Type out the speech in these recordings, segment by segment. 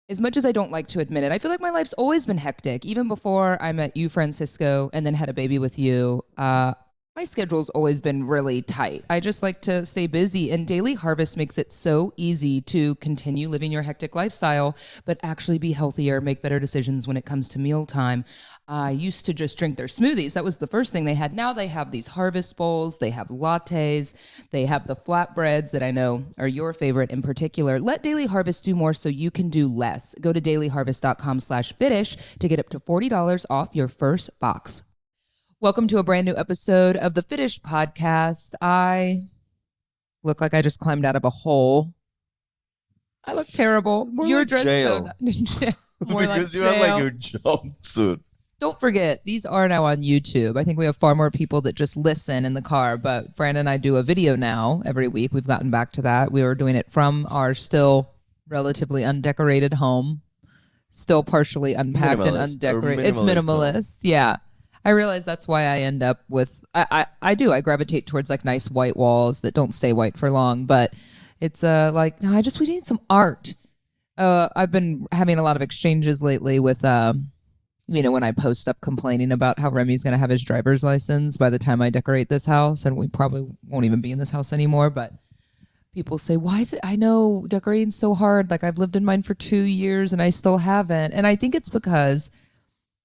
as much as I don't like to admit it, I feel like my life's always been hectic. Even before I met you, Francisco, and then had a baby with you, my schedule's always been really tight. I just like to stay busy, and Daily Harvest makes it so easy to continue living your hectic lifestyle, but actually be healthier, make better decisions when it comes to mealtime. I used to just drink their smoothies. That was the first thing they had. Now they have these harvest bowls, they have lattes, they have the flatbreads that I know are your favorite in particular. Let Daily Harvest do more so you can do less. Go to dailyharvest.com/fitish to get up to $40 off your first box. Welcome to a brand new episode of the Fitish podcast. I look like I just climbed out of a hole. I look terrible. More You're like dressed jail. more because like you have jail. like your jumpsuit. Don't forget, these are now on YouTube. I think we have far more people that just listen in the car, but Fran and I do a video now every week. We've gotten back to that. We were doing it from our still relatively undecorated home, still partially unpacked and undecorated. It's minimalist. Yeah. I realize that's why I end up with, I gravitate towards like nice white walls that don't stay white for long, but it's like, no, we need some art. I've been having a lot of exchanges lately with, when I post up complaining about how Remy's going to have his driver's license by the time I decorate this house, and we probably won't even be in this house anymore, but people say, why is it, I know decorating's so hard. Like I've lived in mine for 2 years and I still haven't. And I think it's because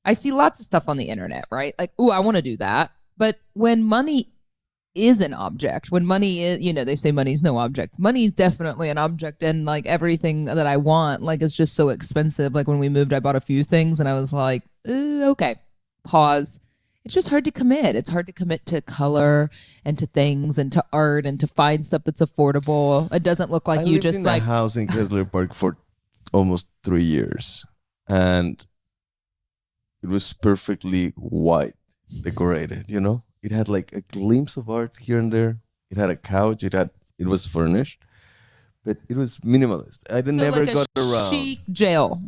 I see lots of stuff on the internet, right? Like, ooh, I want to do that. But when money is an object, when money is, they say money's no object. Money's definitely an object, and like everything that I want, like it's just so expensive. Like when we moved, I bought a few things and I was like, okay, pause. It's just hard to commit. It's hard to commit to color and to things and to art and to find stuff that's affordable. It doesn't look like I you lived just in like a house in Kessler Park for almost 3 years, and it was perfectly white decorated. It had like a glimpse of art here and there. It had a couch. It was furnished, but it was minimalist. Never like got a around. chic jail.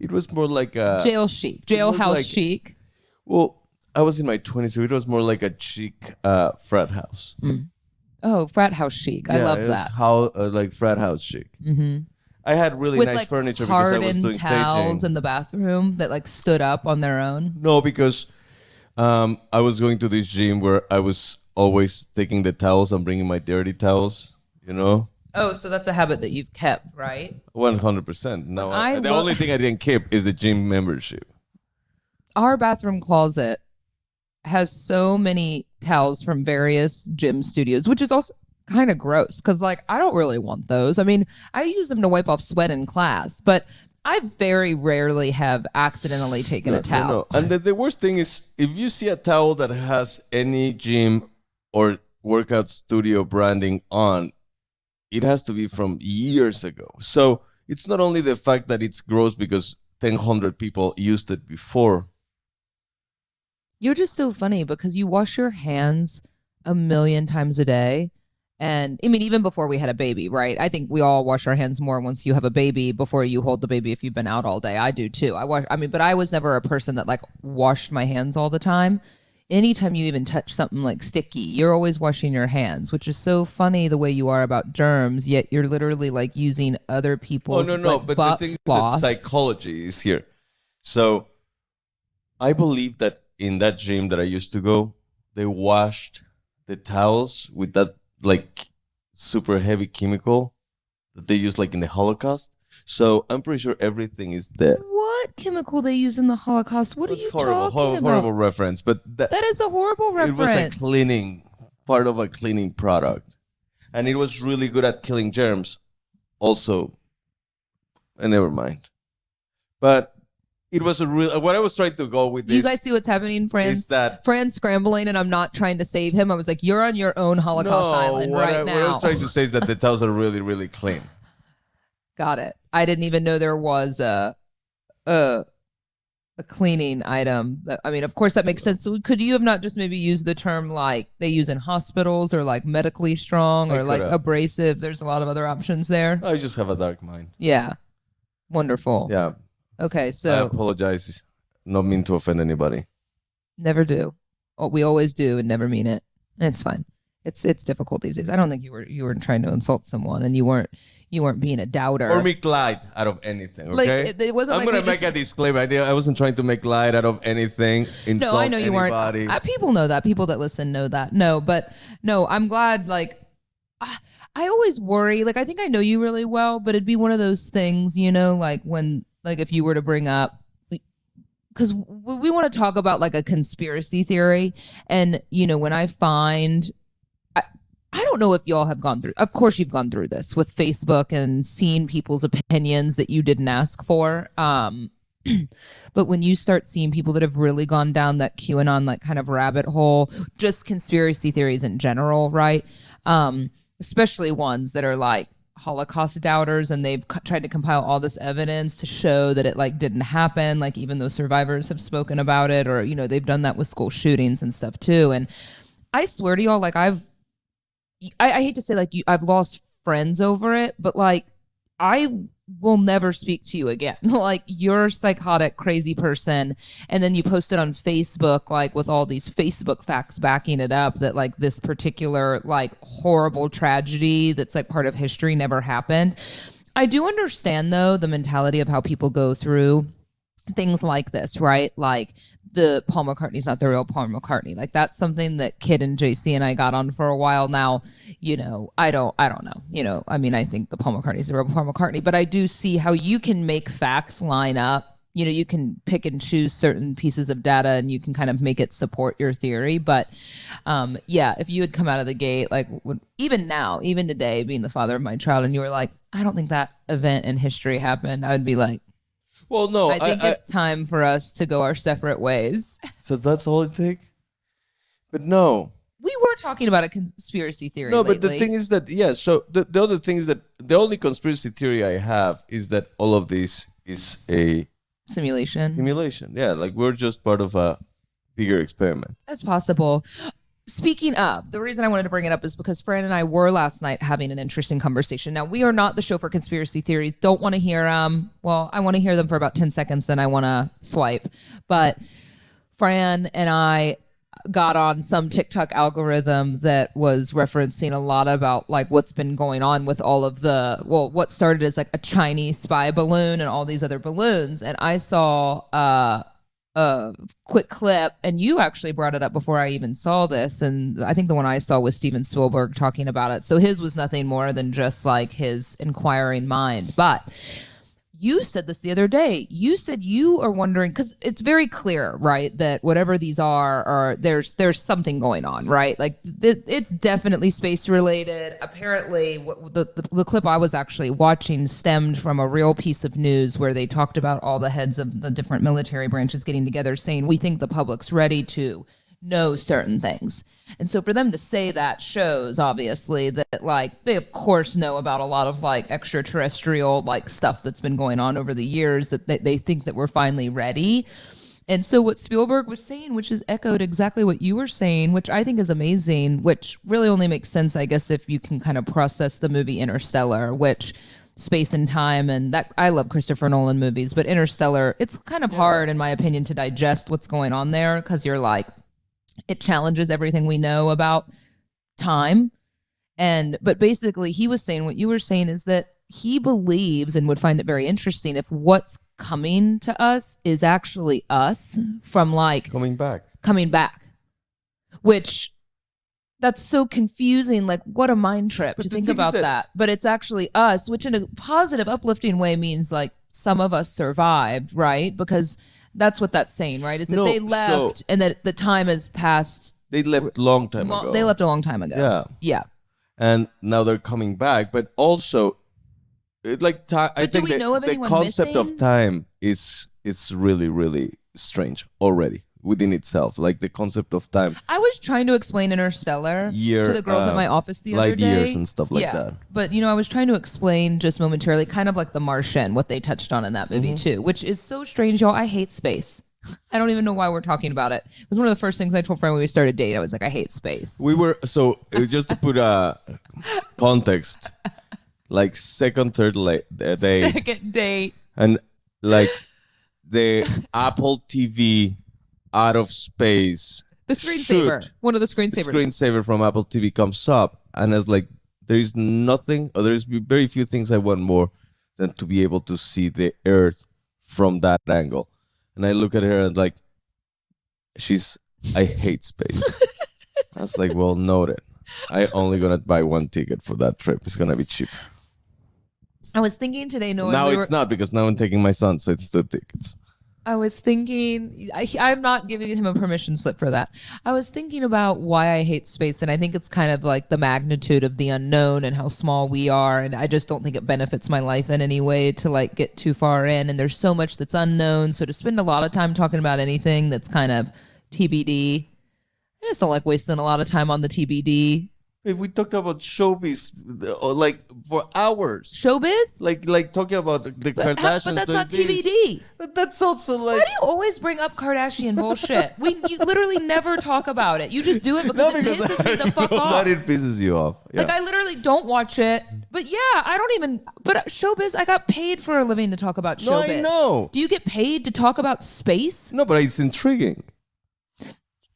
It was more like a Jail chic. Jailhouse like- chic. Well, I was in my 20s, so it was more like a chic frat house. Oh, frat house chic. I love it was that. How like frat house chic. Mm-hmm. I had really With nice like furniture because I was hardened doing towels staging. in the bathroom that like stood up on their own. No, because I was going to this gym where I was always taking the towels and bringing my dirty towels. Oh, so that's a habit that you've kept, right? 100%. Now, I the lo- only thing I didn't keep is the gym membership. Our bathroom closet has so many towels from various gym studios, which is also kind of gross because like I don't really want those. I mean, I use them to wipe off sweat in class, but I very rarely have accidentally taken a towel. No. And the worst thing is if you see a towel that has any gym or workout studio branding on, it has to be from years ago. So it's not only the fact that it's gross because 1,000 people used it before. You're just so funny because you wash your hands a million times a day. And I mean, even before we had a baby, right? I think we all wash our hands more once you have a baby before you hold the baby if you've been out all day. I do too. But I was never a person that like washed my hands all the time. Anytime you even touch something like sticky, you're always washing your hands, which is so funny the way you are about germs, yet you're literally like using other people's like, But butt the thing floss. is that psychology is here. So I believe that in that gym that I used to go, they washed the towels with that like super heavy chemical that they use like in the Holocaust. So I'm pretty sure everything is there. What chemical they use in the Holocaust? What are you talking about? Horrible reference, but that is a horrible reference. It was part of a cleaning product, and it was really good at killing germs. Also, and never mind. But it was a real. What I was trying to go with this. You guys see what's happening, Fran's scrambling, and I'm not trying to save him. I was like, "You're on your own Holocaust island now." What I was trying to say is that the towels are really, really clean. Got it. I didn't even know there was a cleaning item. Of course that makes sense. So could you have not just maybe used the term like they use in hospitals or like medically strong or like abrasive? There's a lot of other options there. I just have a dark mind. Yeah. Wonderful. Yeah. Okay, I so apologize. Not mean to offend anybody. never do. We always do and never mean it. It's fine. It's difficult these days. I don't think you were trying to insult someone, and you weren't being a doubter or make light out of anything. Okay, like it wasn't. I'm like gonna make a disclaimer. I wasn't trying to make light out of anything. Insult no, I know you anybody. weren't. People know that. People that listen know that. No, but no, I'm glad. Like, I always worry. Like, I think I know you really well, but it'd be one of those things, like when, like, if you were to bring up, because we want to talk about like a conspiracy theory, and when I find. I don't know if y'all have gone through. Of course, you've gone through this with Facebook and seen people's opinions that you didn't ask for. But when you start seeing people that have really gone down that QAnon like kind of rabbit hole, just conspiracy theories in general, right? Especially ones that are like Holocaust doubters, and they've tried to compile all this evidence to show that it like didn't happen. Like even though survivors have spoken about it, or they've done that with school shootings and stuff too. And I swear to y'all, like I hate to say like I've lost friends over it, but like I will never speak to you again. Like you're a psychotic, crazy person. And then you post it on Facebook, like with all these Facebook facts backing it up that like this particular like horrible tragedy that's like part of history never happened. I do understand though the mentality of how people go through things like this, right? Like the Paul McCartney's not the real Paul McCartney. Like that's something that Kid and JC and I got on for a while now. I don't know. I mean, I think the Paul McCartney's the real Paul McCartney, but I do see how you can make facts line up. You can pick and choose certain pieces of data and you can kind of make it support your theory. But if you had come out of the gate, like even today, being the father of my child, and you were like, I don't think that event in history happened, I would be like, well, no, I think it's time for us to go our separate ways. So that's all it takes? But no. We were talking about a conspiracy theory lately. But the thing is that, so the other thing is that the only conspiracy theory I have is that all of this is a simulation. Yeah, like we're just part of a bigger experiment. That's possible. Speaking of, the reason I wanted to bring it up is because Fran and I were last night having an interesting conversation. Now, we are not the show for conspiracy theories. Don't want to hear them. Well, I want to hear them for about 10 seconds, then I want to swipe. But Fran and I got on some TikTok algorithm that was referencing a lot about like what's been going on with all of what started as like a Chinese spy balloon and all these other balloons. And I saw a quick clip, and you actually brought it up before I even saw this, and I think the one I saw was Steven Spielberg talking about it. So his was nothing more than just like his inquiring mind. But you said this the other day. You said you are wondering, because it's very clear, right, that whatever these are there's something going on, right? Like it's definitely space related. Apparently, the clip I was actually watching stemmed from a real piece of news where they talked about all the heads of the different military branches getting together saying, we think the public's ready to know certain things. And so for them to say that shows obviously that like they of course know about a lot of like extraterrestrial like stuff that's been going on over the years, that they think that we're finally ready. And so what Spielberg was saying, which is echoed exactly what you were saying, which I think is amazing, which really only makes sense, I guess, if you can kind of process the movie Interstellar, which space and time, and that I love Christopher Nolan movies, but Interstellar, it's kind of hard in my opinion to digest what's going on there, because you're like, it challenges everything we know about time. But basically he was saying what you were saying is that he believes and would find it very interesting if what's coming to us is actually us from like coming back, which that's so confusing. Like what a mind trip to think about that. But it's actually us, which in a positive, uplifting way means like some of us survived, right? Because that's what that's saying, right? Is that they left and that the time has passed. They left a long time ago. They left a long time ago. Yeah. And now they're coming back. But also, I think the concept of time is really, really strange already within itself. Like the concept of time. I was trying to explain Interstellar to the girls at my office the other day. Light years and stuff like that. But, I was trying to explain just momentarily kind of like The Martian, what they touched on in that movie too, which is so strange, y'all. I hate space. I don't even know why we're talking about it. It was one of the first things I told Fran when we started dating. I was like, I hate space. We were, just to put a context, like second date. And like the Apple TV out of space The screensaver. should One of the the screensavers. screensaver from Apple TV comes up, and it's like there is nothing, or there's very few things I want more than to be able to see the Earth from that angle. And I look at her and like, I hate space. I was like, well, noted. I only gonna buy one ticket for that trip. It's gonna be cheap. I was thinking today, knowing Now we it's not, because now I'm taking my son, so it's 2 tickets. I was thinking, I'm not giving him a permission slip for that. I was thinking about why I hate space, and I think it's kind of like the magnitude of the unknown and how small we are, and I just don't think it benefits my life in any way to like get too far in, and there's so much that's unknown, so to spend a lot of time talking about anything that's kind of TBD, I just don't like wasting a lot of time on the TBD. We talked about showbiz like for hours. Showbiz? Like talking about the Kardashians. But that's not doing this. TBD. But that's also like. Why do you always bring up Kardashian bullshit? You literally never talk about it. You just do it because it pisses me the fuck off. That it pisses you off. Yeah. Like I literally don't watch it. But yeah, I don't even. But showbiz, I got paid for a living to talk about showbiz. No, I know. Do you get paid to talk about space? No, but it's intriguing.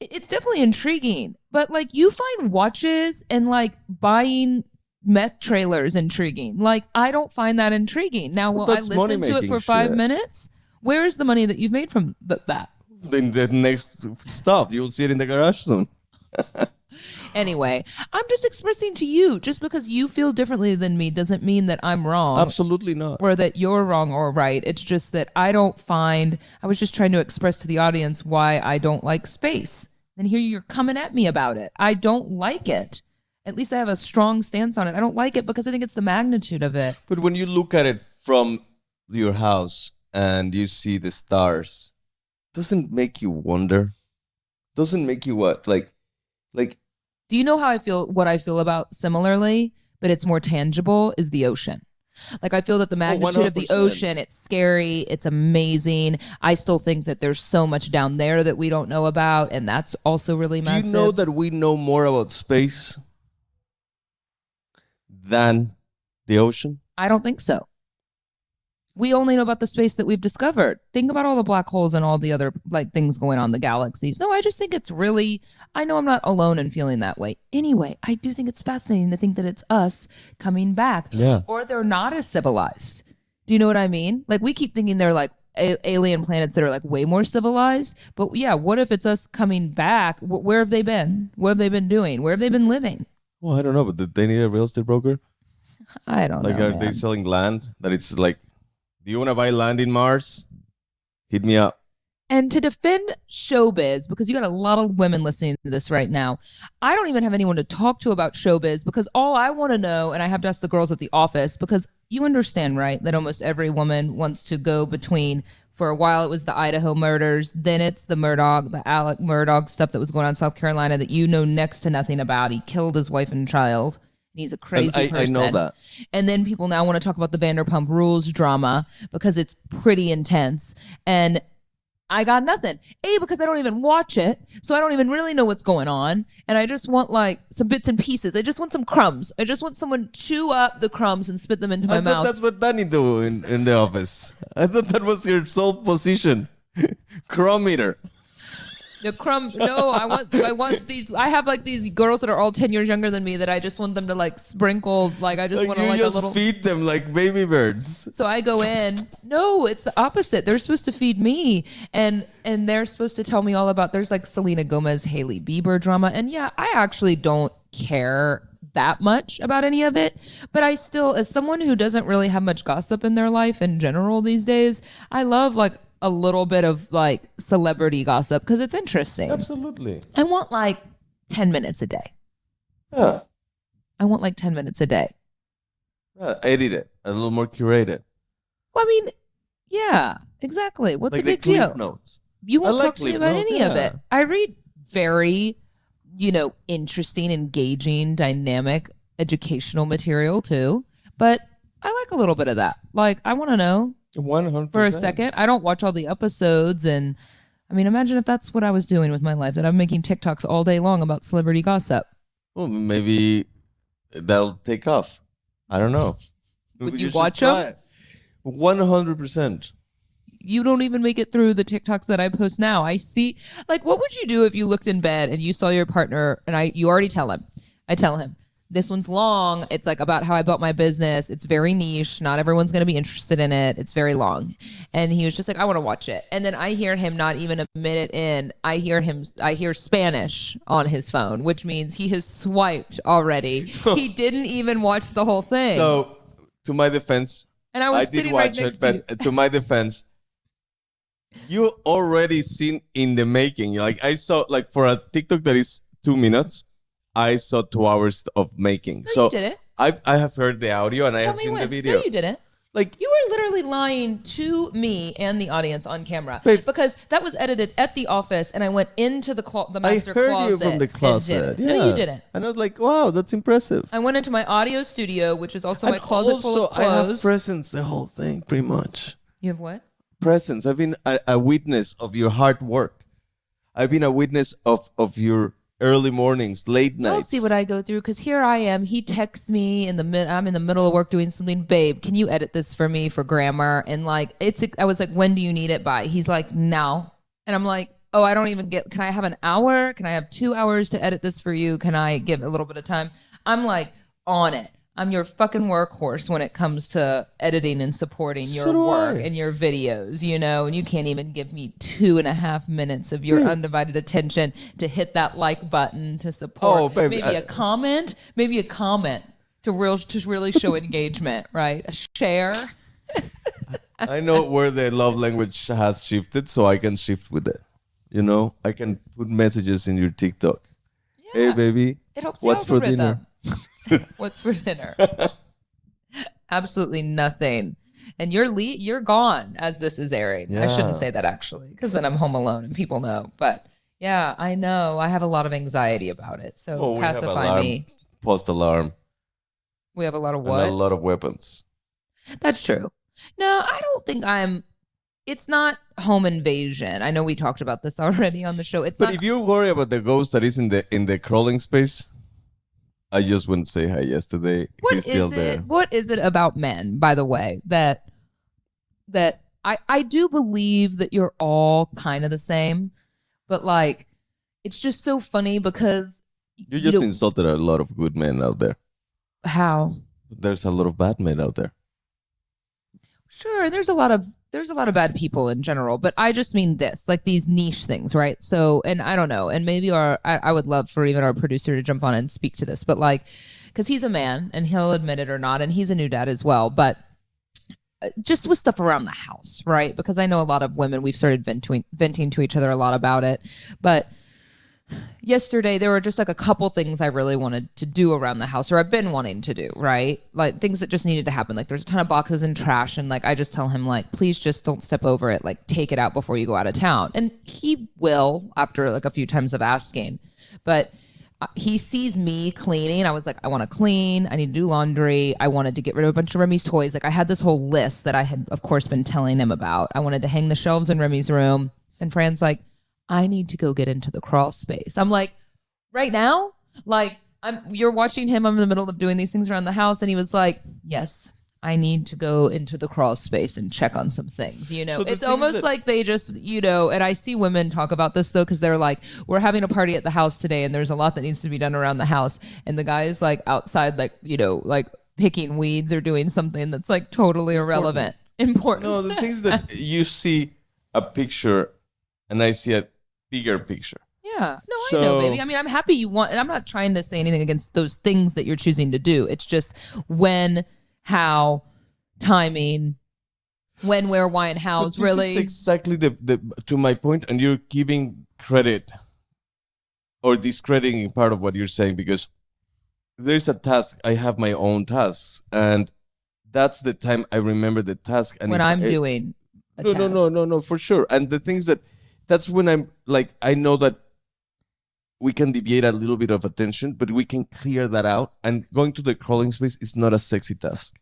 It's definitely intriguing. But like you find watches and like buying meth trailers intriguing. Like I don't find that intriguing. Now, will I listen to it for 5 minutes? Where is the money that you've made from that? Then the next stuff, you'll see it in the garage soon. Anyway, I'm just expressing to you, just because you feel differently than me doesn't mean that I'm wrong. Absolutely not. Or that you're wrong or right. It's just that I was just trying to express to the audience why I don't like space. And here you're coming at me about it. I don't like it. At least I have a strong stance on it. I don't like it because I think it's the magnitude of it. But when you look at it from your house and you see the stars, doesn't make you wonder? Doesn't make you what? Like Do you know how I feel, what I feel about similarly, but it's more tangible, is the ocean. Like I feel that the magnitude of the ocean, it's scary, it's amazing. I still think that there's so much down there that we don't know about, and that's also really massive. Do you know that we know more about space than the ocean? I don't think so. We only know about the space that we've discovered. Think about all the black holes and all the other like things going on, the galaxies. No, I just think it's really, I know I'm not alone in feeling that way. Anyway, I do think it's fascinating to think that it's us coming back. Yeah. Or they're not as civilized. Do you know what I mean? Like we keep thinking they're like alien planets that are like way more civilized. But yeah, what if it's us coming back? Where have they been? What have they been doing? Where have they been living? Well, I don't know, but did they need a real estate broker? I don't know. Like, are they selling land that it's like, do you want to buy land in Mars? Hit me up. And to defend showbiz, because you got a lot of women listening to this right now, I don't even have anyone to talk to about showbiz because all I want to know, and I have to ask the girls at the office, because you understand, right, that almost every woman wants to go between, for a while it was the Idaho murders, then it's the Alec Murdaugh stuff that was going on in South Carolina that you know next to nothing about. He killed his wife and child. He's a crazy person. I know that. And then people now want to talk about the Vanderpump Rules drama because it's pretty intense. And I got nothing. Because I don't even watch it. So I don't even really know what's going on. And I just want like some bits and pieces. I just want some crumbs. I just want someone to chew up the crumbs and spit them into my mouth. That's what Danny do in the office. I thought that was your sole position. Crumb eater. The crumb. No, I want these. I have like these girls that are all 10 years younger than me that I just want them to like sprinkle. Like I just want to like a little. Feed them like baby birds. So I go in. No, it's the opposite. They're supposed to feed me, and they're supposed to tell me all about. There's like Selena Gomez, Hailey Bieber drama, and yeah, I actually don't care that much about any of it. But I still, as someone who doesn't really have much gossip in their life in general these days, I love like a little bit of like celebrity gossip because it's interesting. Absolutely. I want like 10 minutes a day. Yeah. I want like 10 minutes a day. Edit it. A little more curated. Well, I mean, yeah, exactly. What's like the big the Cliff deal? Notes. You won't I like talk to me Cliff about Notes, any of it. I read very, interesting, engaging, dynamic, educational material too. But I like a little bit of that. Like, I want to know 100%. for a second. I don't watch all the episodes. And I mean, imagine if that's what I was doing with my life, that I'm making TikToks all day long about celebrity gossip. Well, maybe that'll take off. I don't know. Would you watch them? 100%. you don't even make it through the TikToks that I post now. I see, like, what would you do if you looked in bed and you saw your partner and you already tell him, I tell him, this one's long. It's like about how I built my business. It's very niche. Not everyone's going to be interested in it. It's very long. And he was just like, I want to watch it. And then I hear him not even a minute in, I hear Spanish on his phone, which means he has swiped already. He didn't even watch the whole thing. So to my defense, and I was sitting right next to you. But to my defense, you already seen in the making. Like I saw, like for a TikTok that is 2 minutes, I saw 2 hours of making. No, so you didn't. I have heard the audio and I Tell have me seen when. the video. No, you didn't. Like you were literally lying to me and the audience on camera, babe, because that was edited at the office, and I went into the master closet. I heard you from the closet. Yeah. No, you didn't. And I was like, wow, that's impressive. I went into my audio studio, which is also and my closet full of clothes. I have presence the whole thing, pretty much. You have what? Presence. I've been a witness of your hard work. I've been a witness of your early mornings, late nights. You'll see what I go through, because here I am. He texts me I'm in the middle of work doing something. Babe, can you edit this for me for grammar? And like, I was like, when do you need it by? He's like, now. And I'm like, oh, I don't even can I have an hour? Can I have 2 hours to edit this for you? Can I give a little bit of time? I'm like on it. I'm your fucking workhorse when it comes to editing and supporting your work and your videos, you know, and you can't even give me 2.5 minutes of your undivided attention to hit that like button to support. Oh, baby, maybe a comment to really show engagement, right? A share. I know where the love language has shifted, so I can shift with it. You know, I can put messages in your TikTok. Yeah. Hey, baby, it helps. What's for dinner? What's for dinner? Absolutely nothing. And you're gone as this is airing. Yeah. I shouldn't say that actually, because then I'm home alone and people know. But yeah, I know. I have a lot of anxiety about it. So pacify me. Post alarm. We have a lot of what? And a lot of weapons. That's true. No, I don't think it's not home invasion. I know we talked about this already on the show. But if you worry about the ghost that is in the crawling space, I just wouldn't say hi yesterday. He's still there. What is it about men, by the way, that I do believe that you're all kind of the same, but like, it's just so funny because you just insulted a lot of good men out there. How? There's a lot of bad men out there. Sure, there's a lot of bad people in general, but I just mean this, like these niche things, right? So, and I don't know, and maybe I would love for even our producer to jump on and speak to this, but like, because he's a man and he'll admit it or not, and he's a new dad as well, but just with stuff around the house, right? Because I know a lot of women, we've started venting to each other a lot about it, but yesterday there were just like a couple things I really wanted to do around the house, or I've been wanting to do, right? Like things that just needed to happen. Like there's a ton of boxes and trash, and like I just tell him like, please just don't step over it, like take it out before you go out of town. And he will, after like a few times of asking. But he sees me cleaning. I was like, I want to clean, I need to do laundry, I wanted to get rid of a bunch of Remy's toys. Like I had this whole list that I had of course been telling him about. I wanted to hang the shelves in Remy's room, and Fran's like, I need to go get into the crawl space. I'm like, right now? Like, you're watching him. I'm in the middle of doing these things around the house. And he was like, yes, I need to go into the crawl space and check on some things. You know, so it's almost like they just, you know, and I see women talk about this though, because they're like, we're having a party at the house today and there's a lot that needs to be done around the house. And the guy is like outside, like, you know, like picking weeds or doing something that's like totally irrelevant. Important. No, the things that you see a picture and I see a bigger picture. Yeah. No, I know, baby. I mean, I'm happy you want, and I'm not trying to say anything against those things that you're choosing to do. It's just when, how, timing, when, where, why, and how is really. This is exactly the to my point, and you're giving credit or discrediting part of what you're saying, because there's a task. I have my own tasks, and that's the time I remember the task. And when I'm doing a task. No, for sure. And the things that's when I'm like, I know that we can deviate a little bit of attention, but we can clear that out. And going to the crawling space is not a sexy task.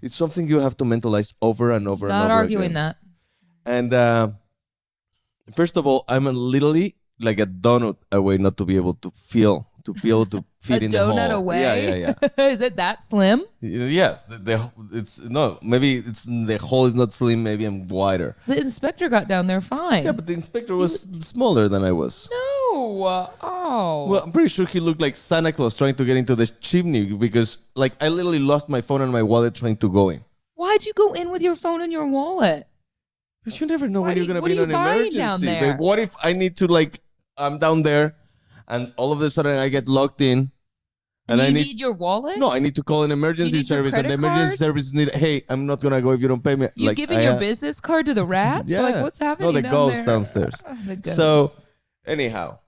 It's something you have to mentalize over and over and over again. Not arguing that. And first of all, I'm literally like a donut away not to be able to feel to be able to fit in the hole. A donut away? Yeah. Is it that slim? Yes, it's no. Maybe it's the hole is not slim. Maybe I'm wider. The inspector got down there fine. Yeah, but the inspector was smaller than I was. No. Oh. Well, I'm pretty sure he looked like Santa Claus trying to get into the chimney because, like, I literally lost my phone and my wallet trying to go in. Why'd you go in with your phone and your wallet? But you never know when you're gonna what be in are an you buying emergency. down there? But what if I need to, like, I'm down there, and all of a sudden I get locked in, and I you need your wallet? No, I need to call an emergency service, and the emergency service need. Hey, I'm not gonna go if you don't pay me. You like, giving your business card to the rats? Yeah. Like, what's happening? No, the down ghost there? downstairs. The ghost. So, anyhow,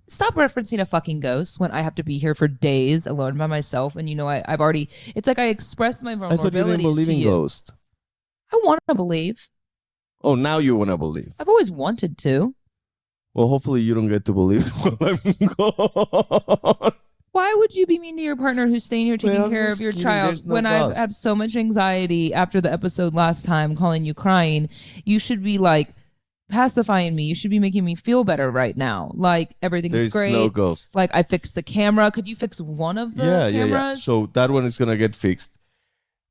stop referencing a fucking ghost when I have to be here for days alone by myself. And I've already. It's like I expressed my vulnerabilities I thought you didn't believe to in you. ghosts. I want to believe. Oh, now you want to believe. I've always wanted to. Well, hopefully you don't get to believe while I'm gone. Why would you be mean to your partner who's staying here taking care of your child when I have so much anxiety after the episode last time, calling you crying? You should be like pacifying me. You should be making me feel better right now. Like everything's great. There's no ghost. Like I fixed the camera. Could you fix one of the cameras? Yeah. So that one is going to get fixed.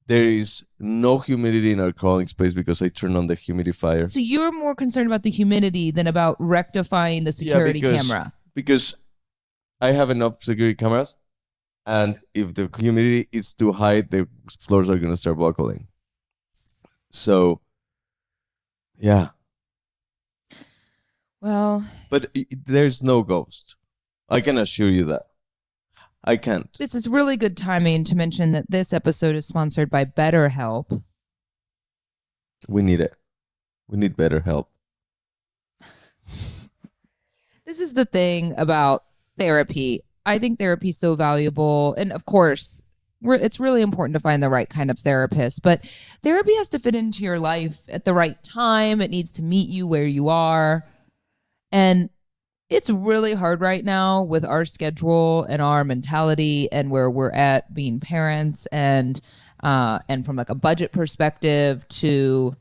There is no humidity in our crawling space because I turned on the humidifier. So you're more concerned about the humidity than about rectifying the security camera. Because I have enough security cameras, and if the humidity is too high, the floors are going to start buckling. So, yeah. Well. But there's no ghost. I can assure you that. I can't. This is really good timing to mention that this episode is sponsored by BetterHelp. We need it. We need BetterHelp. This is the thing about therapy. I think therapy is so valuable. And of course, it's really important to find the right kind of therapist. But therapy has to fit into your life at the right time. It needs to meet you where you are. And it's really hard right now with our schedule and our mentality and where we're at being parents and from like a budget perspective to,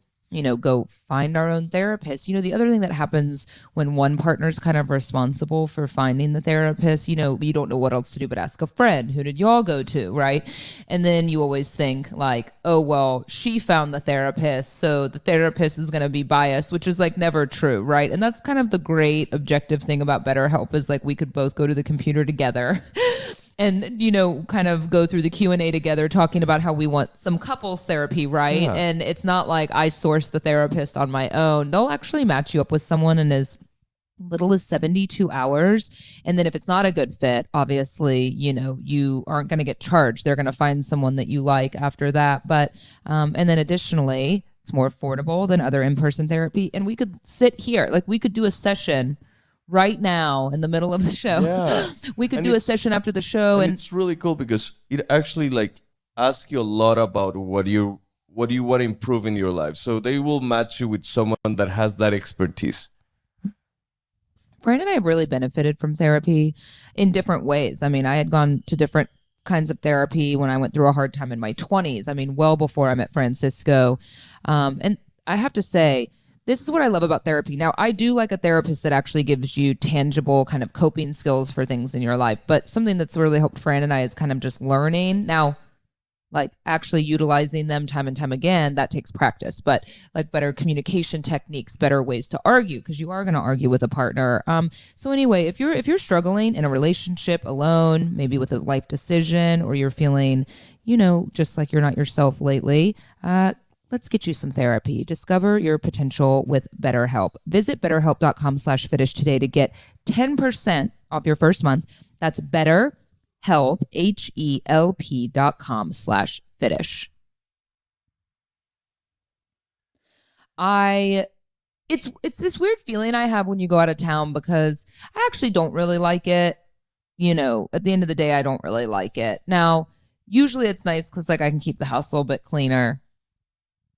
go find our own therapist. The other thing that happens when one partner's kind of responsible for finding the therapist, you don't know what else to do but ask a friend. Who did y'all go to, right? And then you always think like, oh, well, she found the therapist, so the therapist is going to be biased, which is like never true, right? And that's kind of the great objective thing about BetterHelp is like we could both go to the computer together and, kind of go through the Q&A together talking about how we want some couples therapy, right? Yeah. And it's not like I source the therapist on my own. They'll actually match you up with someone in as little as 72 hours. And then if it's not a good fit, obviously, you aren't going to get charged. They're going to find someone that you like after that. But, and then additionally, it's more affordable than other in-person therapy. And we could sit here, like we could do a session right now in the middle of the show. Yeah. We could do a session after the show. And it's really cool because it actually like asks you a lot about what you want to improve in your life. So they will match you with someone that has that expertise. Fran and I have really benefited from therapy in different ways. I mean, I had gone to different kinds of therapy when I went through a hard time in my 20s. I mean, well before I met Francisco. And I have to say, this is what I love about therapy. Now, I do like a therapist that actually gives you tangible kind of coping skills for things in your life. But something that's really helped Fran and I is kind of just learning. Now, like actually utilizing them time and time again, that takes practice. But like better communication techniques, better ways to argue, because you are going to argue with a partner. So anyway, if you're struggling in a relationship alone, maybe with a life decision, or you're feeling, just like you're not yourself lately, let's get you some therapy. Discover your potential with BetterHelp. Visit betterhelp.com/fitish today to get 10% off your first month. That's BetterHelp, HELP.com/fitish. It's this weird feeling I have when you go out of town because I actually don't really like it. At the end of the day, I don't really like it. Now, usually it's nice because like I can keep the house a little bit cleaner.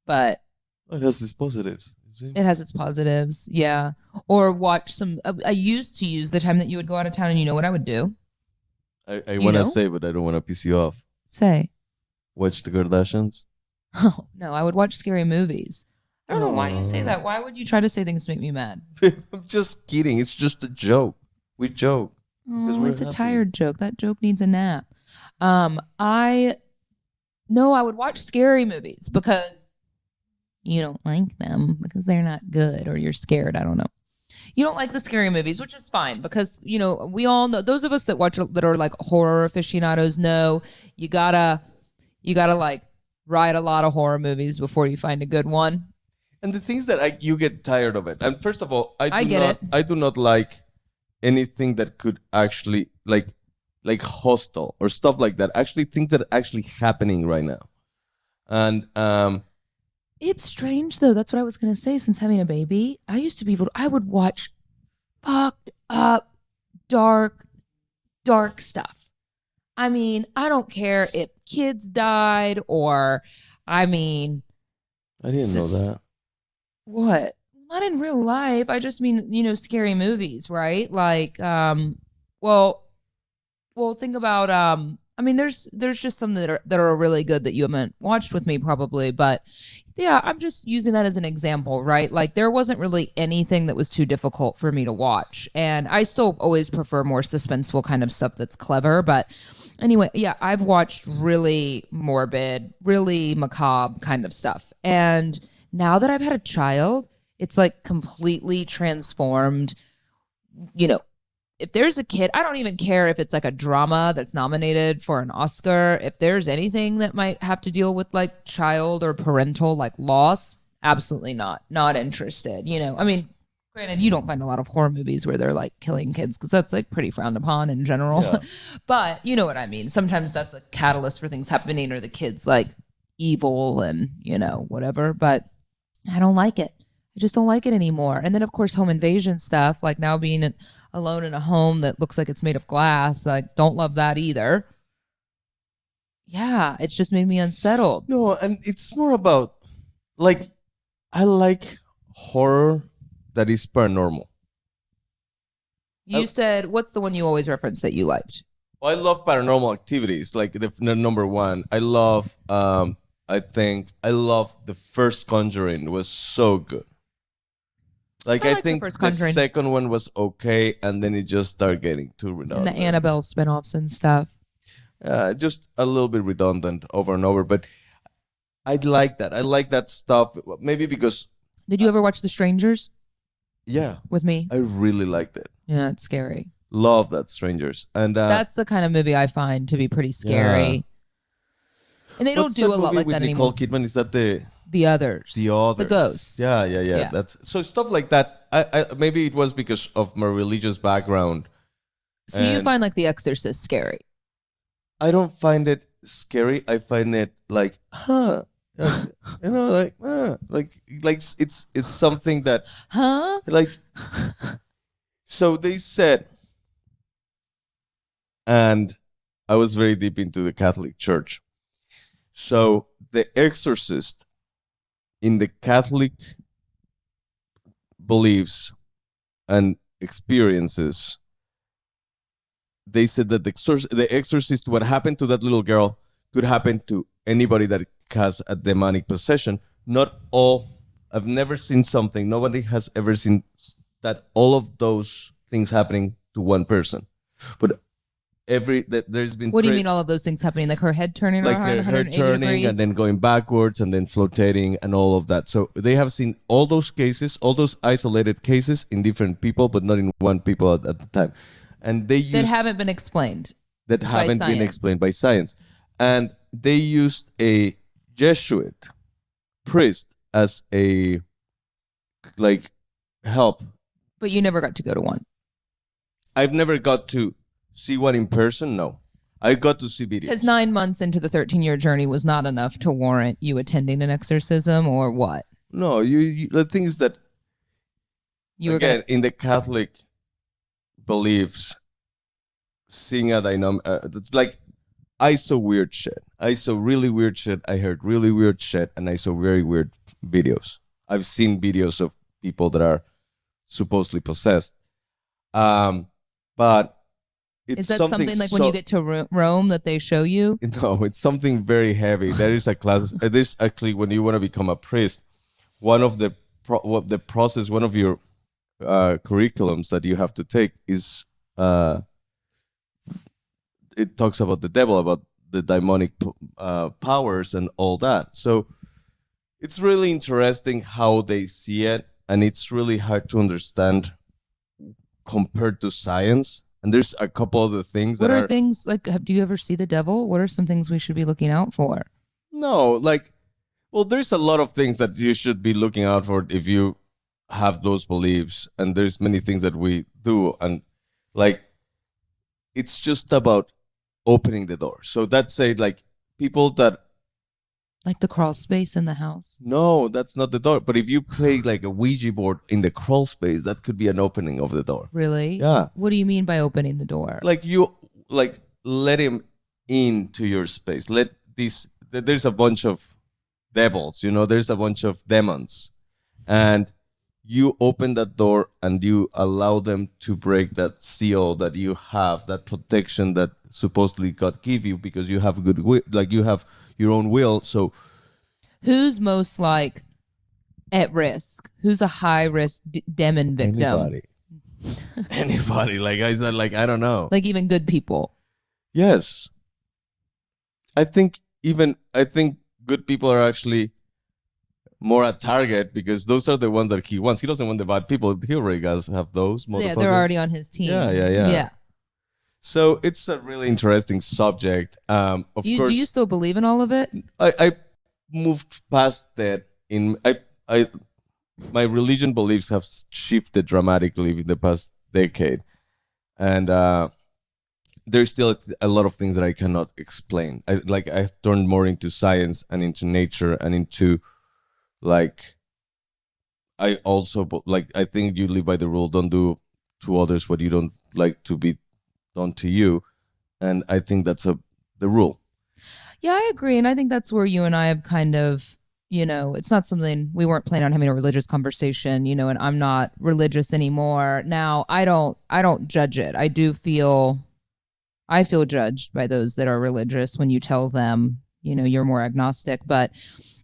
But it has its positives. It has its positives, yeah. Or watch some. I used to use the time that you would go out of town, and you know what I would do? I want to say, but I don't want to piss you off. Say. Watch the Kardashians? Oh, no, I would watch scary movies. I don't know why you say that. Why would you try to say things to make me mad? I'm just kidding. It's just a joke. We joke. Oh, it's a tired joke. That joke needs a nap. I would watch scary movies because you don't like them because they're not good or you're scared. I don't know. You don't like the scary movies, which is fine because, we all know, those of us that watch that are like horror aficionados know you gotta like write a lot of horror movies before you find a good one. And the things that you get tired of it. And first of all, I do not like anything that could actually like hostile or stuff like that. Actually, things that are actually happening right now. And it's strange though. That's what I was gonna say. Since having a baby, I would watch fucked up, dark stuff. I mean, I don't care if kids died or, I didn't know that. What? Not in real life. I just mean, scary movies, right? Like, well, think about, there's just some that are really good that you haven't watched with me probably, but yeah, I'm just using that as an example, right? Like there wasn't really anything that was too difficult for me to watch. And I still always prefer more suspenseful kind of stuff that's clever. But anyway, yeah, I've watched really morbid, really macabre kind of stuff. And now that I've had a child, it's like completely transformed, if there's a kid, I don't even care if it's like a drama that's nominated for an Oscar. If there's anything that might have to deal with like child or parental like loss, absolutely not interested. Granted, you don't find a lot of horror movies where they're like killing kids because that's like pretty frowned upon in general. Yeah. But you know what I mean? Sometimes that's a catalyst for things happening or the kid's like evil and, whatever. But I don't like it. I just don't like it anymore. And then, of course, home invasion stuff, like now being alone in a home that looks like it's made of glass. I don't love that either. Yeah, it's just made me unsettled. No, and it's more about, like, I like horror that is paranormal. You said, what's the one you always reference that you liked? Well, I love Paranormal Activities, like the number one. I love, I love the first Conjuring. It was so good. Like I think the second one was okay, and then it just started getting too redundant. And the Annabelle spinoffs and stuff. Just a little bit redundant over and over, but I like that. I like that stuff. Maybe because... Did you ever watch The Strangers? Yeah. With me? I really liked it. Yeah, it's scary. Love that, Strangers. And that's the kind of movie I find to be pretty scary. Yeah. And they don't do a lot like that anymore. Nicole Kidman, is that The Others. The Ghosts. Yeah. That's so stuff like that. I maybe it was because of my religious background. So you find like The Exorcist scary? I don't find it scary. I find it like, like it's something that, like. So they said, and I was very deep into the Catholic Church. So The Exorcist, in the Catholic beliefs and experiences, they said that the Exorcist, what happened to that little girl, could happen to anybody that has a demonic possession. Not all. I've never seen something. Nobody has ever seen that all of those things happening to one person, but there's been. What do you mean all of those things happening? Like her head turning like around, her turning degrees? And then going backwards and then flotating and all of that. So they have seen all those cases, all those isolated cases in different people, but not in one people at the time. And they used, that haven't been explained. That haven't been explained by science. And they used a Jesuit priest as a help. But you never got to go to one. I've never got to see one in person. No, I got to see videos. Because 9 months into the 13-year journey was not enough to warrant you attending an exorcism, or what? No, you the thing is that in the Catholic beliefs, seeing a dynamic, it's like I saw weird shit. I saw really weird shit. I heard really weird shit, and I saw very weird videos. I've seen videos of people that are supposedly possessed. But it's is that something like when you get to Rome that they show you? No, it's something very heavy. There is a class. This actually, when you want to become a priest, one of the process, one of your curriculums that you have to take is it talks about the devil, about the demonic powers and all that. So it's really interesting how they see it, and it's really hard to understand compared to science. And there's a couple other things What that are things like? Do you ever see the devil? What are some things we should be looking out for? No, like, well, there's a lot of things that you should be looking out for if you have those beliefs, and there's many things that we do, and like, it's just about opening the door. So that's say like people that Like the crawl space in the house. no, that's not the door. But if you play like a Ouija board in the crawl space, that could be an opening of the door. Really? Yeah. What do you mean by opening the door? Like you like let him into your space. Let this. There's a bunch of devils, you know. There's a bunch of demons, and you open that door and you allow them to break that seal that you have, that protection that supposedly God give you because you have good will, like you have your own will. So who's most like at risk? Who's a high risk demon victim? anybody, anybody. Like I said, like I don't know. Like even good people. Yes, I think good people are actually more at target because those are the ones that he wants. He doesn't want the bad people. He already does have those. Yeah, they're already on his team. Yeah. So it's a really interesting subject. Of course, do you still believe in all of it? I moved past that. My religion beliefs have shifted dramatically in the past decade, and there's still a lot of things that I cannot explain. I've turned more into science and into nature and into like I also like I think you live by the rule, don't do to others what you don't like to be done to you, and I think that's the rule. Yeah, I agree, and I think that's where you and I have kind of, it's not something we weren't planning on having a religious conversation, and I'm not religious anymore. Now, I don't judge it. I feel judged by those that are religious when you tell them, you're more agnostic, but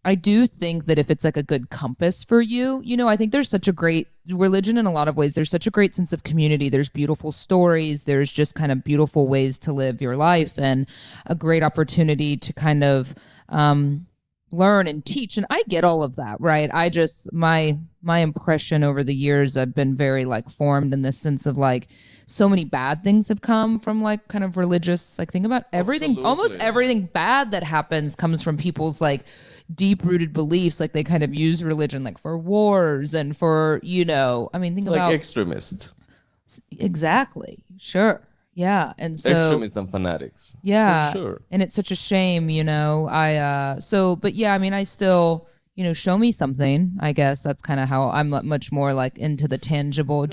I do think that if it's like a good compass for you, I think there's such a great religion in a lot of ways. There's such a great sense of community. There's beautiful stories. There's just kind of beautiful ways to live your life and a great opportunity to kind of learn and teach. And I get all of that, right? I just, my impression over the years, I've been very like formed in this sense of like, so many bad things have come from like kind of religious, like think about everything, Absolutely. Almost everything bad that happens comes from people's like deep-rooted beliefs. Like they kind of use religion like for wars and for, think Like about extremists. Exactly. Sure. Yeah. And so Extremists and fanatics. yeah, For sure. and it's such a shame, but yeah, I still, show me something. I guess that's kind of how I'm much more like into the tangible.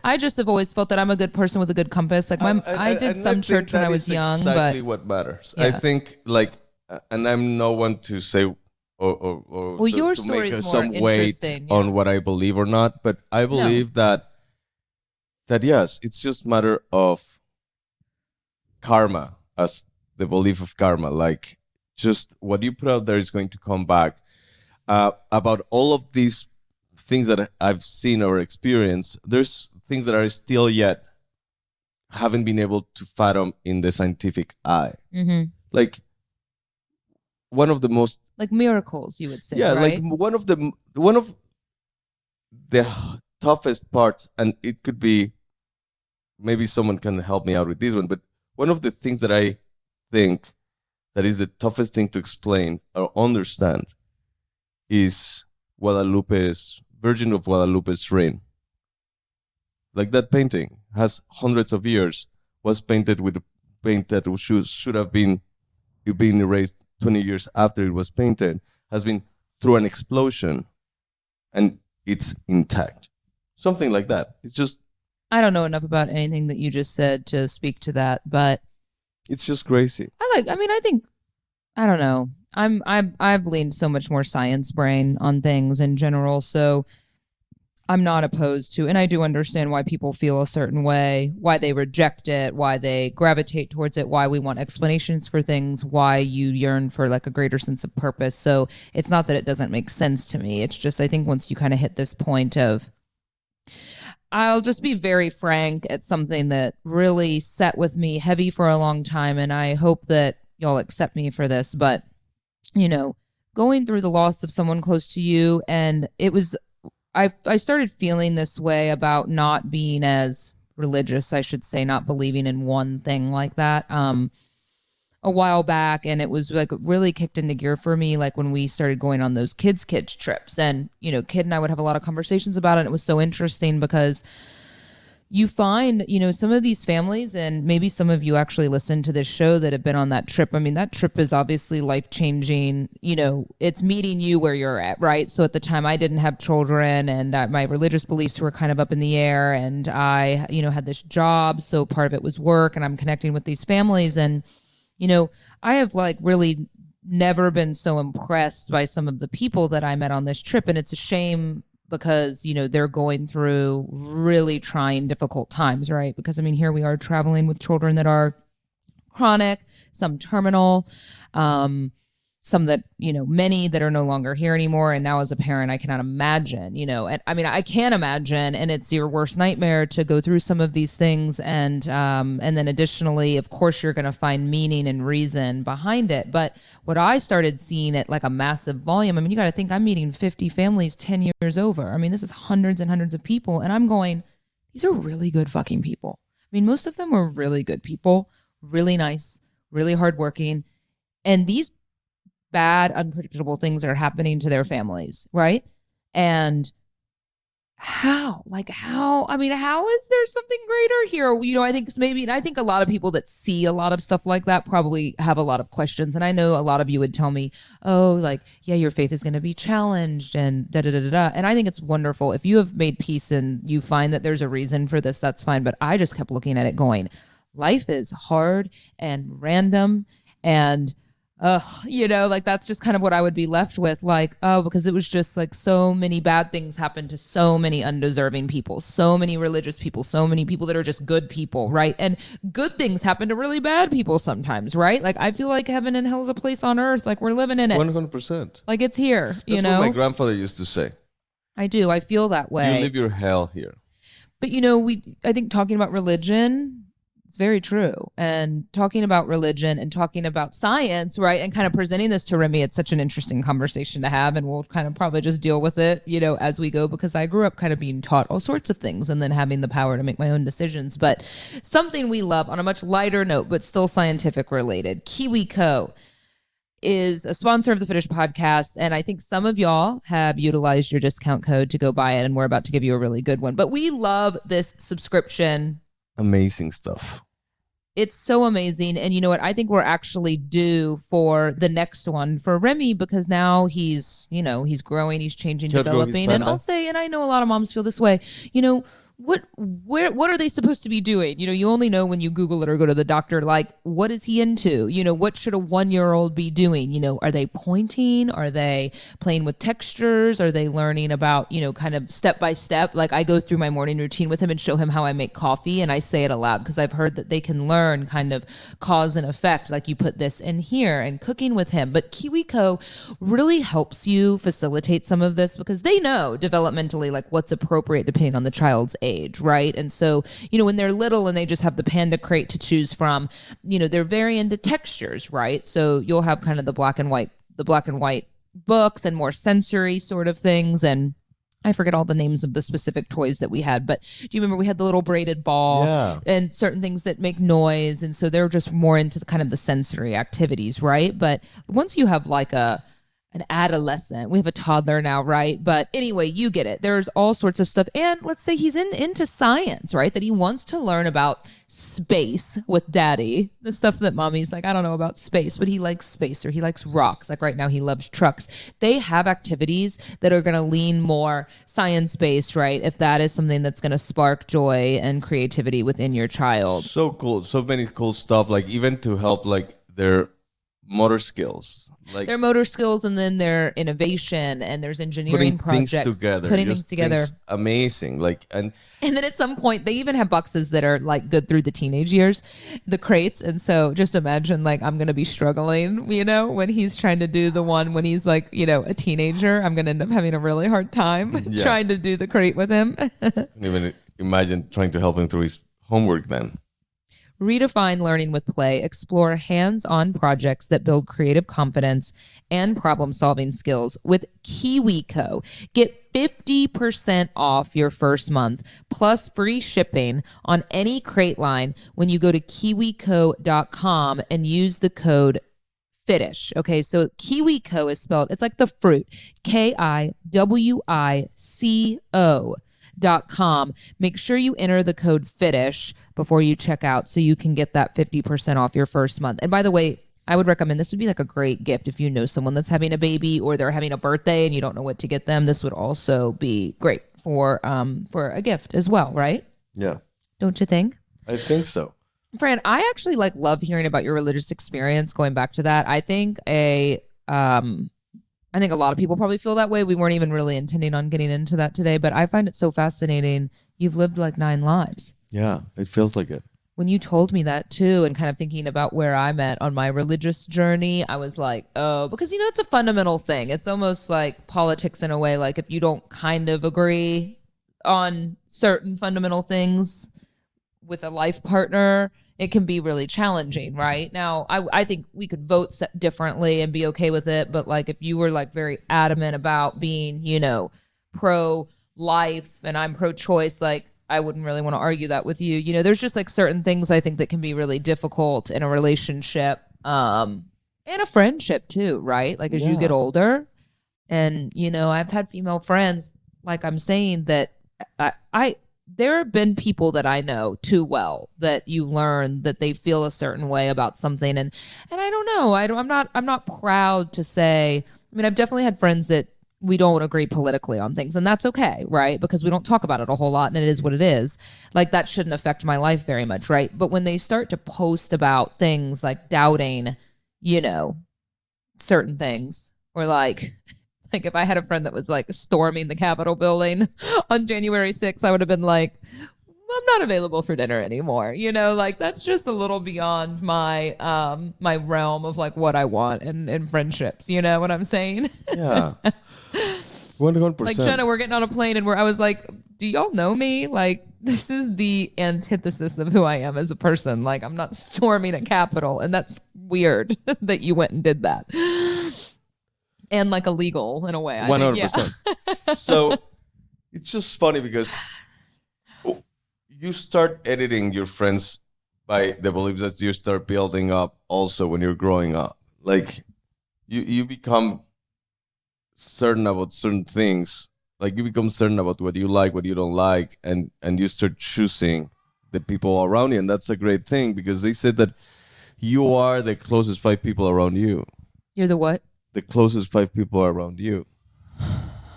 I just have always felt that I'm a good person with a good compass. Like I did some church when I was young, exactly but what matters. Yeah. I think like, and I'm no one to say or well, your to story make is more some weight interesting on what I believe or not. But I believe that yes, it's just matter of karma, as the belief of karma. Like just what you put out there is going to come back. About all of these things that I've seen or experienced, there's things that are still yet haven't been able to fathom in the scientific eye. Mm-hmm. Like one of the most like miracles, you would say, like right? one of the toughest parts, and it could be maybe someone can help me out with this one, but one of the things that I think that is the toughest thing to explain or understand is Virgin of Guadalupe's ring. Like that painting has hundreds of years, was painted with a paint that should have been erased 20 years after it was painted, has been through an explosion, and it's intact. Something like that. It's just... I don't know enough about anything that you just said to speak to that, but... it's just crazy. I don't know. I've leaned so much more science brain on things in general, so I'm not opposed to, and I do understand why people feel a certain way, why they reject it, why they gravitate towards it, why we want explanations for things, why you yearn for like a greater sense of purpose. So it's not that it doesn't make sense to me. It's just, I think once you kind of hit this point of, I'll just be very frank. It's something that really sat with me heavy for a long time, and I hope that y'all accept me for this. But, going through the loss of someone close to you, and I started feeling this way about not being as religious, I should say, not believing in one thing like that. A while back, and it was like really kicked into gear for me, like when we started going on those kids trips, and Kid and I would have a lot of conversations about it, and it was so interesting because you find some of these families, and maybe some of you actually listen to this show that have been on that trip. I mean, that trip is obviously life-changing. It's meeting you where you're at, right? So at the time I didn't have children, and my religious beliefs were kind of up in the air, and I had this job, so part of it was work, and I'm connecting with these families. And I have really never been so impressed by some of the people that I met on this trip. And it's a shame because, they're going through really trying, difficult times, right? Because, here we are traveling with children that are chronic, some terminal, some that, many that are no longer here anymore. And now as a parent, I cannot imagine, and I can imagine, and it's your worst nightmare to go through some of these things. And then additionally, of course, you're going to find meaning and reason behind it. But what I started seeing at a massive volume, you got to think I'm meeting 50 families 10 years over. This is hundreds and hundreds of people. And I'm going, these are really good fucking people. Most of them were really good people, really nice, really hardworking. And these bad, unpredictable things that are happening to their families, right? And how is there something greater here? I think a lot of people that see a lot of stuff like that probably have a lot of questions. And I know a lot of you would tell me, your faith is going to be challenged and da da da da da. And I think it's wonderful. If you have made peace and you find that there's a reason for this, that's fine. But I just kept looking at it going, life is hard and random, and that's just kind of what I would be left with. Because it was just so many bad things happened to so many undeserving people, so many religious people, so many people that are just good people, right? And good things happen to really bad people sometimes, right? I feel like heaven and hell is a place on earth. We're living in it. 100%. It's here, That's what my grandfather used to say. I do. I feel that way. You live your hell here. But, I think talking about religion, it's very true. And talking about religion and talking about science, right? And kind of presenting this to Remy, it's such an interesting conversation to have. And we'll kind of probably just deal with it, as we go, because I grew up kind of being taught all sorts of things and then having the power to make my own decisions. But something we love on a much lighter note, but still scientific related, Kiwico is a sponsor of the Finished podcast. And I think some of y'all have utilized your discount code to go buy it. And we're about to give you a really good one. But we love this subscription. Amazing stuff. It's so amazing. And you know what? I think we're actually due for the next one for Remy, because now he's growing, he's changing, developing. And I'll say, and I know a lot of moms feel this way, what are they supposed to be doing? You only know when you Google it or go to the doctor, what is he into? What should a 1-year-old be doing? Are they pointing? Are they playing with textures? Are they learning about, kind of step by step? I go through my morning routine with him and show him how I make coffee, and I say it aloud because I've heard that they can learn kind of cause and effect. You put this in here, and cooking with him. But Kiwico really helps you facilitate some of this because they know developmentally, what's appropriate depending on the child's age, right? And so, when they're little and they just have the panda crate to choose from, they're very into textures, right? So you'll have kind of the black and white books and more sensory sort of things. And I forget all the names of the specific toys that we had, but do you remember we had the little braided ball and certain things that make noise? And so they're just more into the kind of the sensory activities, right? But once you have an adolescent. We have a toddler now, right? But anyway, you get it. There's all sorts of stuff. And let's say he's into science, right? That he wants to learn about space with daddy. The stuff that mommy's I don't know about space, but he likes space, or he likes rocks. Right now he loves trucks. They have activities that are going to lean more science-based, right? If that is something that's going to spark joy and creativity within your child. So cool. So many cool stuff, even to help their motor skills, their motor skills, and then their innovation, and there's engineering putting projects, putting things together. Amazing. And then at some point they even have boxes that are good through the teenage years, the crates. And so just imagine I'm going to be struggling, when he's trying to do the one when he's a teenager. I'm going to end up having a really hard time trying to do the crate with him. Even imagine trying to help him through his homework then. Redefine learning with play. Explore hands-on projects that build creative confidence and problem-solving skills with Kiwico. Get 50% off your first month plus free shipping on any crate line when you go to kiwico.com and use the code FITISH. Okay, so Kiwico is spelled, it's like the fruit, KIWICO.com. Make sure you enter the code FITISH before you check out so you can get that 50% off your first month. And by the way, I would recommend this would be like a great gift if you know someone that's having a baby or they're having a birthday and you don't know what to get them. This would also be great for a gift as well, right? Yeah. Don't you think? I think so. Fran, I actually love hearing about your religious experience. Going back to that, I think a lot of people probably feel that way. We weren't even really intending on getting into that today, but I find it so fascinating. You've lived like 9 lives. Yeah, it feels like it. When you told me that too, and kind of thinking about where I'm at on my religious journey, I was like, oh, because it's a fundamental thing. It's almost like politics in a way. Like if you don't kind of agree on certain fundamental things with a life partner, it can be really challenging, right? Now, I think we could vote differently and be okay with it, but like if you were like very adamant about being, pro-life and I'm pro-choice, like I wouldn't really want to argue that with you. There's just like certain things I think that can be really difficult in a relationship, and a friendship too, right? Like as you get older, and I've had female friends, like I'm saying, that there have been people that I know too well that you learn that they feel a certain way about something, and I don't know. I'm not proud to say. I mean, I've definitely had friends that we don't agree politically on things, and that's okay, right? Because we don't talk about it a whole lot, and it is what it is. Like that shouldn't affect my life very much, right? But when they start to post about things like doubting, certain things, or like if I had a friend that was like storming the Capitol building on January 6th, I would have been like, I'm not available for dinner anymore. Like that's just a little beyond my my realm of like what I want in friendships. You know what I'm saying? Yeah. 100%. Like Jenna, we're getting on a plane and I was like, do y'all know me? Like this is the antithesis of who I am as a person. Like I'm not storming a Capitol, and that's weird that you went and did that. And like illegal in a way. 100%. Yeah. So it's just funny because you start editing your friends by the beliefs that you start building up also when you're growing up. Like you become certain about certain things. Like you become certain about what you like, what you don't like, and you start choosing the people around you. And that's a great thing because they said that you are the closest 5 people around you. You're the what? The closest 5 people around you,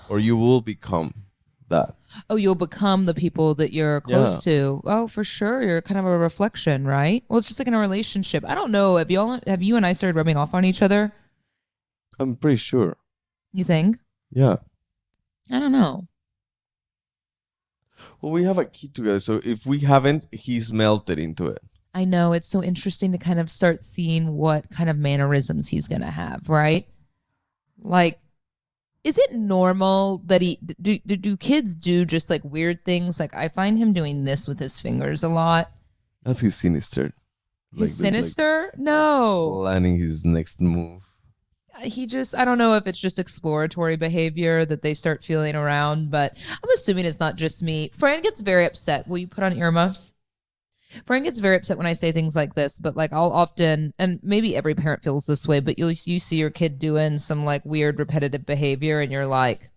or you will become that. Oh, you'll become the people that you're close to. Oh, for sure. You're kind of a reflection, right? Well, it's just like in a relationship. I don't know. Have you and I started rubbing off on each other? I'm pretty sure. You think? Yeah. I don't know. Well, we have a kid together, so if we haven't, he's melted into it. I know. It's so interesting to kind of start seeing what kind of mannerisms he's going to have, right? Like, is it normal that do kids do just like weird things? Like I find him doing this with his fingers a lot. That's his sinister. His sinister? No. Planning his next move. I don't know if it's just exploratory behavior that they start feeling around, but I'm assuming it's not just me. Fran gets very upset. Will you put on earmuffs? Fran gets very upset when I say things like this, but like I'll often, and maybe every parent feels this way, but you see your kid doing some like weird repetitive behavior and you're like,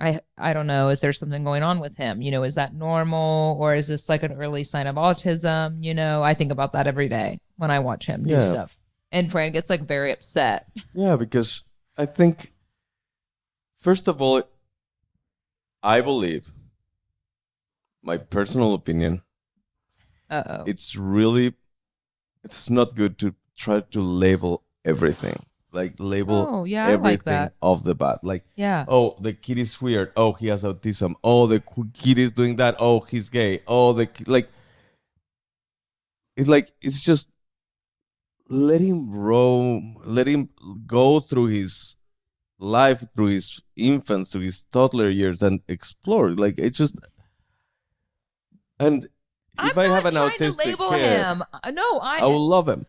I don't know, is there something going on with him? Is that normal, or is this like an early sign of autism? I think about that every day when I watch him do stuff. And Fran gets like very upset. Yeah, because I think, first of all, I believe, my personal opinion, it's not good to try to label everything. Like label everything like that. Off the bat. Like, oh, the kid is weird. Oh, he has autism. Oh, the kid is doing that. Oh, he's gay. Oh, it's just let him roam. Let him go through his life through his infants to his toddler years and explore. Like it's just, and if I have an autistic kid, I will love him.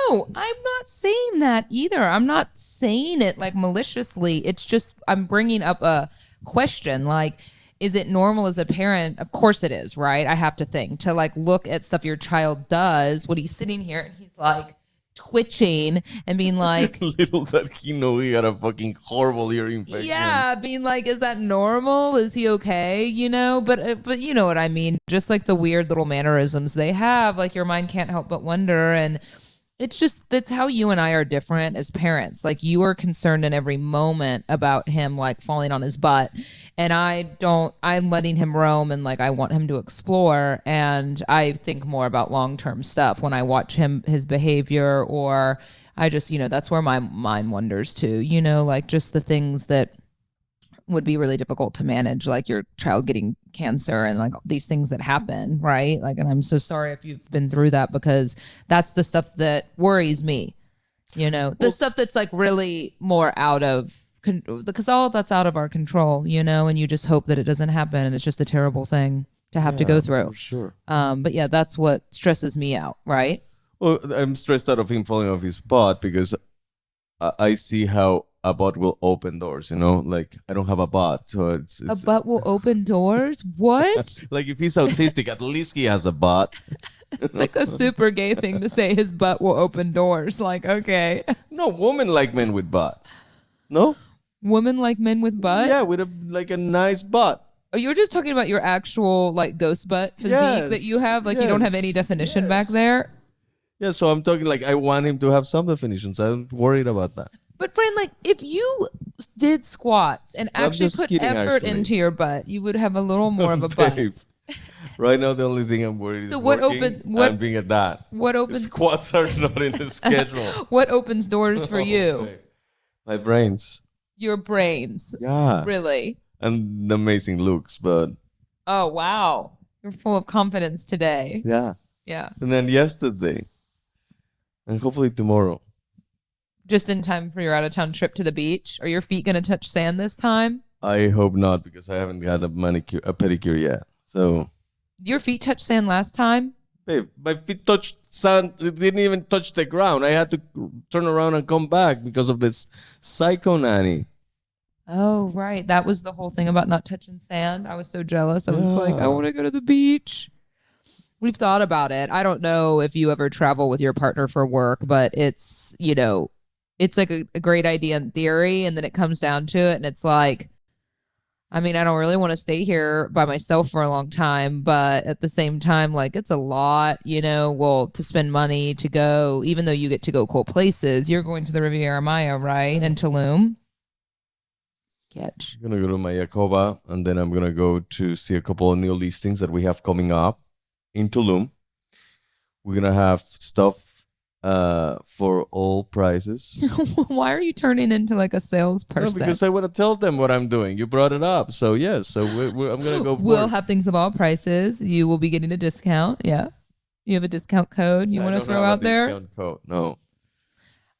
No, I'm not saying that either. I'm not saying it like maliciously. It's just I'm bringing up a question like, is it normal as a parent? Of course it is, right? I have to think to like look at stuff your child does when he's sitting here and he's like twitching and being like, little that he know he had a fucking horrible ear infection. Yeah, being like, is that normal? Is he okay? You know, but you know what I mean. Just like the weird little mannerisms they have, like your mind can't help but wonder. And it's just, that's how you and I are different as parents. Like you are concerned in every moment about him like falling on his butt. And I'm letting him roam and like I want him to explore. And I think more about long-term stuff when I watch his behavior, or I just, that's where my mind wanders to, like just the things that would be really difficult to manage, like your child getting cancer and like these things that happen, right? Like, and I'm so sorry if you've been through that, because that's the stuff that worries me, the stuff that's like really more out of because all of that's out of our control, and you just hope that it doesn't happen, and it's just a terrible thing to have to go through. For sure. But yeah, that's what stresses me out, right? Well, I'm stressed out of him falling off his butt because I see how a butt will open doors, like I don't have a butt, so it's a butt will open doors. What? Like if he's autistic, at least he has a butt. It's like a super gay thing to say his butt will open doors. Like, okay. No, women like men with butt. No? Women like men with butt? Yeah, with a nice butt. Oh, you're just talking about your actual like ghost butt physique that you have? Like you don't have any definition back there? Yeah, so I'm talking like I want him to have some definitions. I'm worried about that. But friend, like if you did squats and actually put effort into your butt, you would have a little more of a butt. Right now, the only thing I'm worried is and being a dad. Squats are not in the schedule. What opens doors for you? My brains. Your brains. Yeah. Really? And the amazing looks, but. Oh, wow. You're full of confidence today. Yeah. Yeah. And then yesterday. And hopefully tomorrow. Just in time for your out-of-town trip to the beach? Are your feet going to touch sand this time? I hope not, because I haven't had a pedicure yet. So. Your feet touched sand last time? Babe, my feet touched sand. It didn't even touch the ground. I had to turn around and come back because of this psycho nanny. Oh, right. That was the whole thing about not touching sand. I was so jealous. I was like, I want to go to the beach. We've thought about it. I don't know if you ever travel with your partner for work, but it's, it's like a great idea in theory. And then it comes down to it. And it's like, I mean, I don't really want to stay here by myself for a long time, but at the same time, like it's a lot, to spend money to go, even though you get to go cool places. You're going to the Riviera Maya, right? And Tulum. Sketch. I'm going to go to Mayakoba, and then I'm going to go to see a couple of new listings that we have coming up in Tulum. We're going to have stuff for all prices. Why are you turning into like a salesperson? No, because I want to tell them what I'm doing. You brought it up. So yes, so I'm going to go. We'll have things of all prices. You will be getting a discount. Yeah. You have a discount code you want to throw out there? Discount code. No.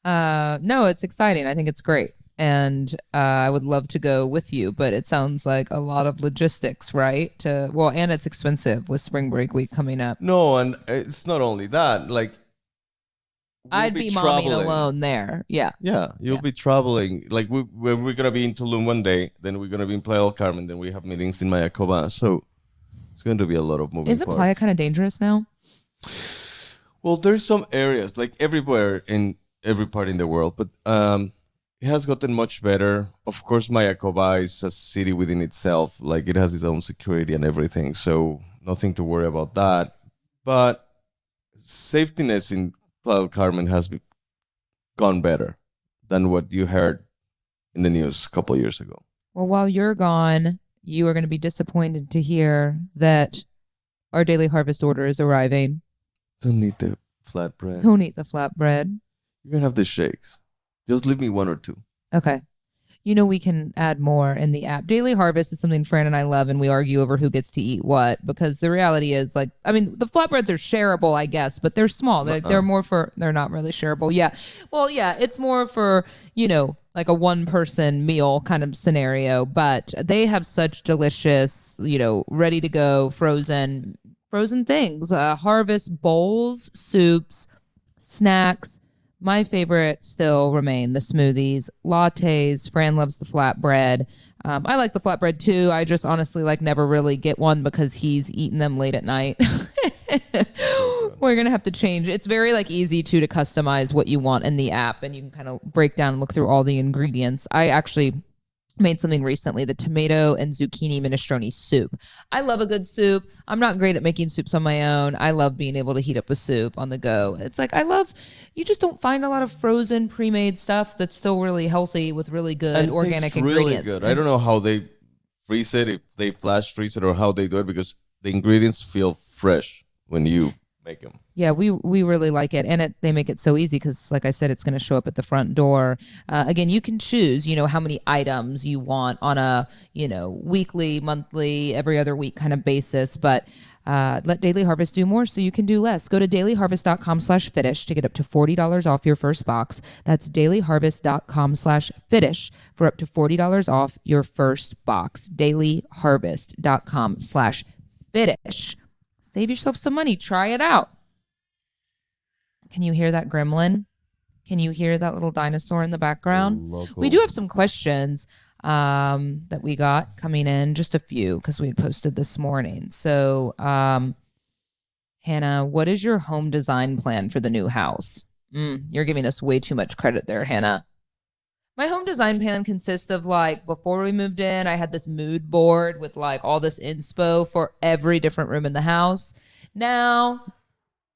No, it's exciting. I think it's great. And I would love to go with you, but it sounds like a lot of logistics, right? And it's expensive with spring break week coming up. No, and it's not only that. Like, I'd be momming alone there. Yeah. Yeah. You'll be traveling. Like we're going to be in Tulum one day. Then we're going to be in Playa del Carmen. Then we have meetings in Mayakoba. So it's going to be a lot of moving Isn't parts. Playa kind of dangerous now? Well, there's some areas like everywhere in every part in the world. But it has gotten much better. Of course, Mayakoba is a city within itself. Like it has its own security and everything. So nothing to worry about that. But safetyness in Playa del Carmen has gone better than what you heard in the news a couple of years ago. Well, while you're gone, you are going to be disappointed to hear that our daily harvest order is arriving. Don't eat the flatbread. Don't eat the flatbread. You can have the shakes. Just leave me one or two. Okay. We can add more in the app. Daily Harvest is something Fran and I love, and we argue over who gets to eat what, because the reality is, like, I mean, the flatbreads are shareable, I guess, but they're small. They're more for, they're not really shareable. Yeah. Well, yeah, it's more for, like a one person meal kind of scenario, but they have such delicious, ready to go frozen things, harvest bowls, soups, snacks. My favorite still remain the smoothies, lattes. Fran loves the flatbread. I like the flatbread too. I just honestly never really get one because he's eating them late at night. We're gonna have to change. It's very easy to customize what you want in the app, and you can kind of break down and look through all the ingredients. I actually made something recently, the tomato and zucchini minestrone soup. I love a good soup. I'm not great at making soups on my own. I love being able to heat up a soup on the go. It's you just don't find a lot of frozen pre-made stuff that's still really healthy with really good and organic ingredients. Really good. I don't know how they freeze it, if they flash freeze it or how they do it, because the ingredients feel fresh when you make them. Yeah, we really like it, and they make it so easy because, like I said, it's going to show up at the front door. Again, you can choose, how many items you want on a, weekly, monthly, every other week kind of basis. But let Daily Harvest do more so you can do less. Go to dailyharvest.com/fitish to get up to $40 off your first box. That's dailyharvest.com/fitish for up to $40 off your first box. dailyharvest.com/fitish. Save yourself some money. Try it out. Can you hear that gremlin? Can you hear that little dinosaur in the background? We do have some questions that we got coming in, just a few, because we had posted this morning. So, Hannah, what is your home design plan for the new house? You're giving us way too much credit there, Hannah. My home design plan consists of before we moved in, I had this mood board with all this inspo for every different room in the house. Now,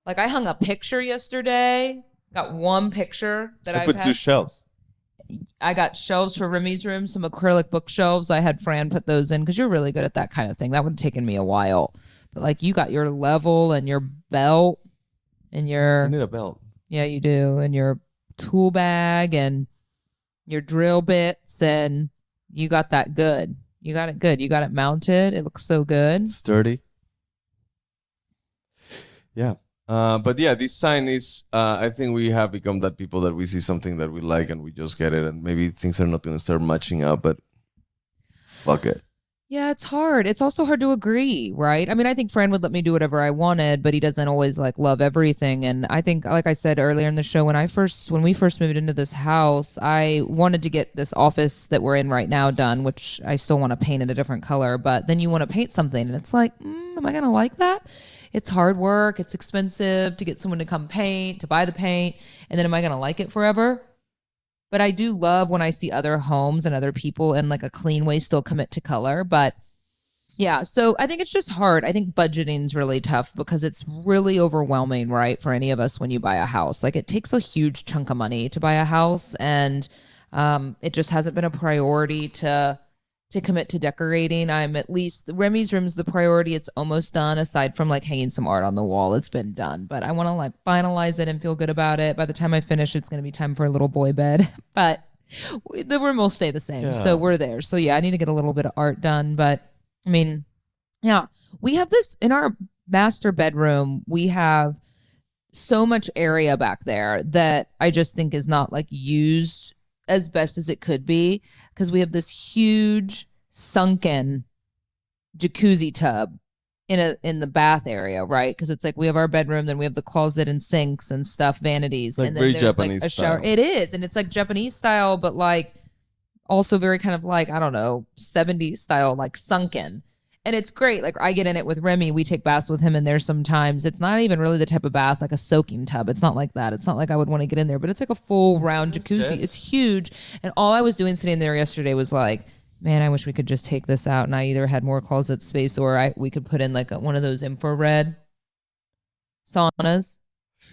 I hung a picture yesterday, got one picture that I put 2 shelves. I got shelves for Remy's room, some acrylic bookshelves. I had Fran put those in because you're really good at that kind of thing. That would have taken me a while. But you got your level and your belt and your... You need a belt. Yeah, you do. And your tool bag and your drill bits, and you got that good. You got it good. You got it mounted. It looks so good. Sturdy. Yeah. But yeah, this sign is, I think we have become that people that we see something that we like and we just get it, and maybe things are not going to start matching up, but fuck it. Yeah, it's hard. It's also hard to agree, right? I mean, I think Fran would let me do whatever I wanted, but he doesn't always love everything. And I think, like I said earlier in the show, when we first moved into this house, I wanted to get this office that we're in right now done, which I still want to paint in a different color. But then you want to paint something, and it's am I going to like that? It's hard work. It's expensive to get someone to come paint, to buy the paint, and then am I going to like it forever? But I do love when I see other homes and other people in a clean way still commit to color. But yeah, so I think it's just hard. I think budgeting is really tough because it's really overwhelming, right, for any of us when you buy a house. It takes a huge chunk of money to buy a house, and it just hasn't been a priority to commit to decorating. Remy's room's the priority. It's almost done, aside from hanging some art on the wall. It's been done, but I want to finalize it and feel good about it. By the time I finish, it's going to be time for a little boy bed, but the room will stay the same. Yeah. So we're there. So yeah, I need to get a little bit of art done, but I mean, yeah, we have this in our master bedroom. We have so much area back there that I just think is not used as best as it could be, because we have this huge sunken jacuzzi tub in the bath area, right? Because it's we have our bedroom, then we have the closet and sinks and stuff, vanities, and then very there's Japanese a shower. style. It is, and it's Japanese style, but also very kind of I don't know, 70s style, sunken. And it's great. I get in it with Remy. We take baths with him in there sometimes. It's not even really the type of bath a soaking tub. It's not like that. It's not I would want to get in there, but it's a full round jacuzzi. It's huge. And all I was doing sitting there yesterday was man, I wish we could just take this out, and I either had more closet space or we could put in one of those infrared saunas.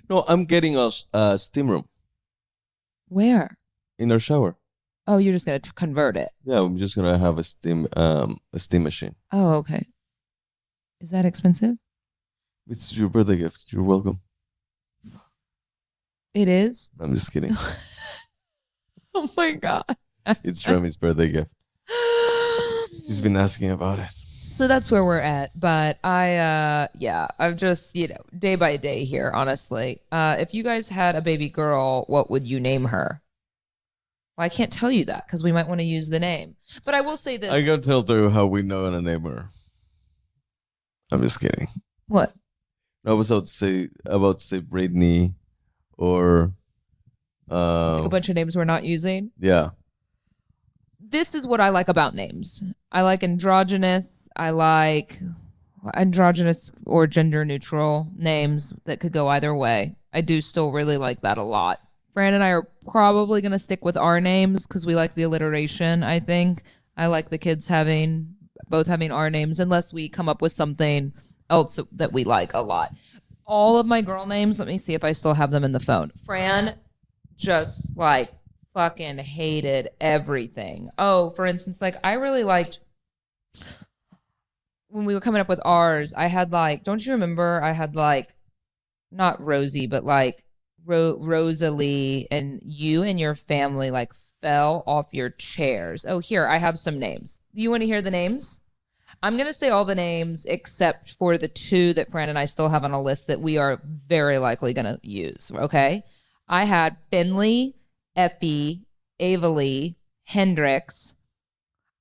No, I'm getting a steam room. Where? In our shower. Oh, you're just going to convert it. Yeah, I'm just going to have a steam machine. Oh, okay. Is that expensive? It's your birthday gift. You're welcome. It is? I'm just kidding. Oh my God. It's Remy's birthday gift. He's been asking about it. So that's where we're at. But I'm just, day by day here, honestly. If you guys had a baby girl, what would you name her? Well, I can't tell you that because we might want to use the name. But I will say this. I can tell you how we know a name her. I'm just kidding. What? I was about to say Brittany or Like a bunch of names we're not using. Yeah. This is what I like about names. I like androgynous. I like androgynous or gender neutral names that could go either way. I do still really like that a lot. Fran and I are probably going to stick with our names because we like the alliteration, I think. I like the kids both having our names unless we come up with something else that we like a lot. All of my girl names, let me see if I still have them in the phone. Fran just like fucking hated everything. Oh, for instance, like I really liked when we were coming up with ours, I had like, don't you remember? I had like, not Rosie, but like Rosalie, and you and your family like fell off your chairs. Oh, here, I have some names. You want to hear the names? I'm going to say all the names except for the two that Fran and I still have on a list that we are very likely going to use, okay? I had Finley, Effie, Avalie, Hendrix.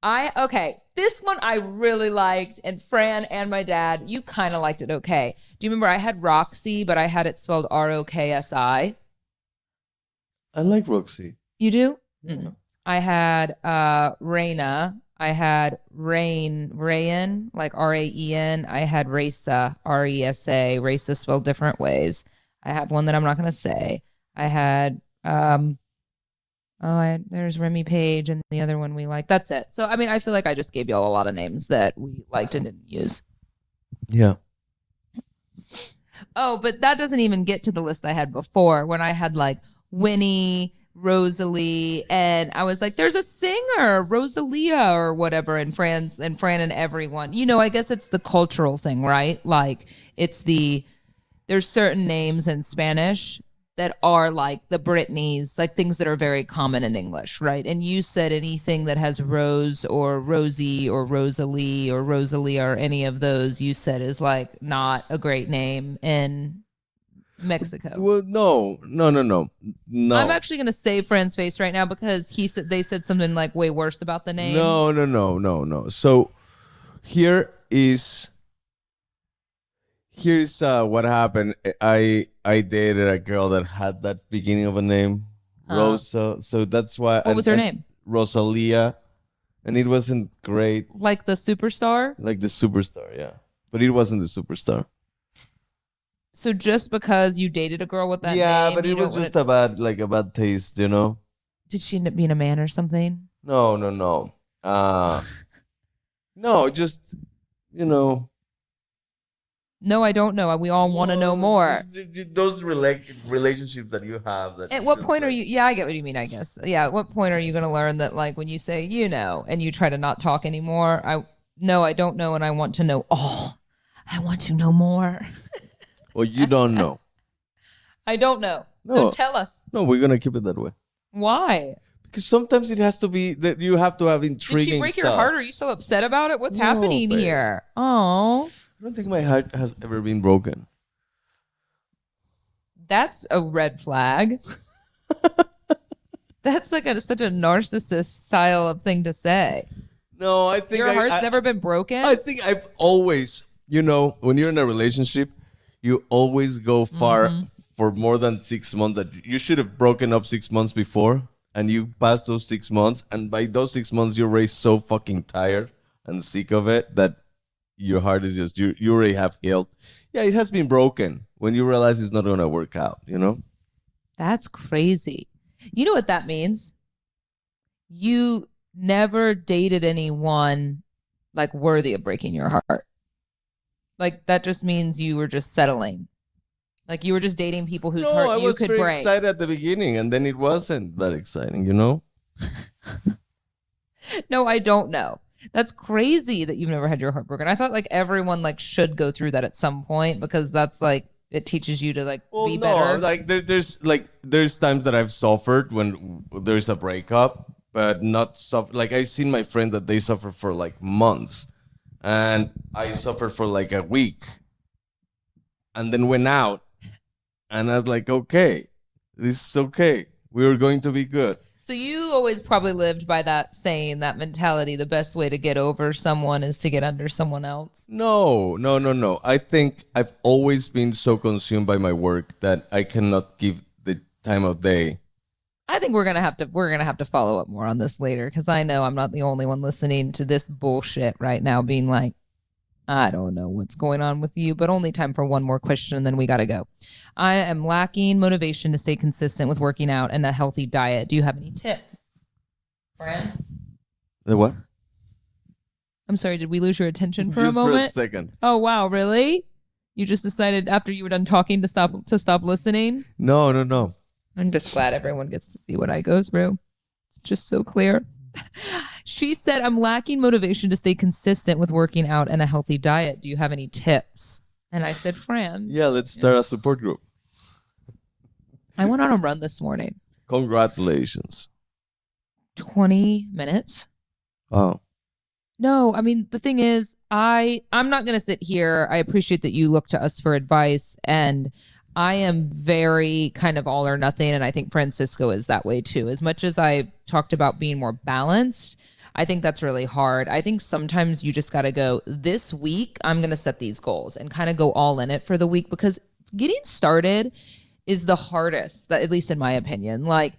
Okay, this one I really liked, and Fran and my dad, you kind of liked it okay. Do you remember I had Roxy, but I had it spelled Roksi? I like Roxy. You do? Yeah. I had Raina. I had Rayan, like Raen. I had Resa, Resa. Resa spelled different ways. I have one that I'm not going to say. I had... there's Remy Page and the other one we like. That's it. So, I mean, I feel like I just gave y'all a lot of names that we liked and didn't use. Yeah. Oh, but that doesn't even get to the list I had before when I had like Winnie, Rosalie, and I was like, there's a singer, Rosalia or whatever, and Fran and everyone. You know, I guess it's the cultural thing, right? Like there's certain names in Spanish that are like the Britneys, like things that are very common in English, right? And you said anything that has Rose or Rosie or Rosalie or Rosalia or any of those, you said is like not a great name in Mexico. Well, no. I'm actually gonna save Fran's face right now because they said something like way worse about the name. No. So here's what happened. I dated a girl that had that beginning of a name, Rosa. So that's why. What was her name? Rosalia, and it wasn't great. Like the superstar. Like the superstar, yeah. But it wasn't the superstar. So just because you dated a girl with that name, yeah, but it was just a bad taste, you know. Did she end up being a man or something? No. No, just No, I don't know. We all want to know more. Those relationships that you have. At what point are you? Yeah, I get what you mean. I guess. Yeah. At what point are you going to learn that, like, when you say and you try to not talk anymore? I don't know, and I want to know all. I want to know more. Well, you don't know. I don't know. No. So tell us. No, we're gonna keep it that way. Why? Because sometimes it has to be that you have to have intriguing. Did she break stuff. your heart? Are you so upset about it? What's happening here? Oh. I don't think my heart has ever been broken. That's a red flag. That's like such a narcissist style of thing to say. No, I think your heart's never been broken. I think I've always, when you're in a relationship, you always go far for more than 6 months. That you should have broken up 6 months before, and you passed those 6 months, and by those 6 months, you're already so fucking tired and sick of it that your heart is just you already have healed. Yeah, it has been broken when you realize it's not gonna work out. That's crazy. You know what that means? You never dated anyone like worthy of breaking your heart. Like that just means you were just settling. Like you were just dating people whose heart you could break. I was very excited at the beginning, and then it wasn't that exciting. No, I don't know. That's crazy that you've never had your heart broken. I thought like everyone like should go through that at some point because that's like it teaches you to like be better. Like there's times that I've suffered when there's a breakup, but not suffer. Like I've seen my friend that they suffer for like months, and I suffered for like a week, and then went out, and I was like, okay, this is okay. We were going to be good. So you always probably lived by that saying, that mentality, the best way to get over someone is to get under someone else. No. I think I've always been so consumed by my work that I cannot give the time of day. I think we're gonna have to follow up more on this later, because I know I'm not the only one listening to this bullshit right now, being like, I don't know what's going on with you, but only time for one more question, and then we gotta go. I am lacking motivation to stay consistent with working out and a healthy diet. Do you have any tips, Fran? The what? I'm sorry, did we lose your attention for Just a moment? for a second. Oh wow, really? You just decided after you were done talking to stop listening? No. I'm just glad everyone gets to see what I go through. It's just so clear. She said, I'm lacking motivation to stay consistent with working out and a healthy diet. Do you have any tips? And I said, Fran. Yeah, let's start a support group. I went on a run this morning. Congratulations. 20 minutes. Oh. No, I mean, the thing is, I'm not going to sit here. I appreciate that you look to us for advice, and I am very kind of all or nothing, and I think Francisco is that way too. As much as I talked about being more balanced, I think that's really hard. I think sometimes you just got to go, this week, I'm going to set these goals and kind of go all in it for the week, because getting started is the hardest, at least in my opinion. Like,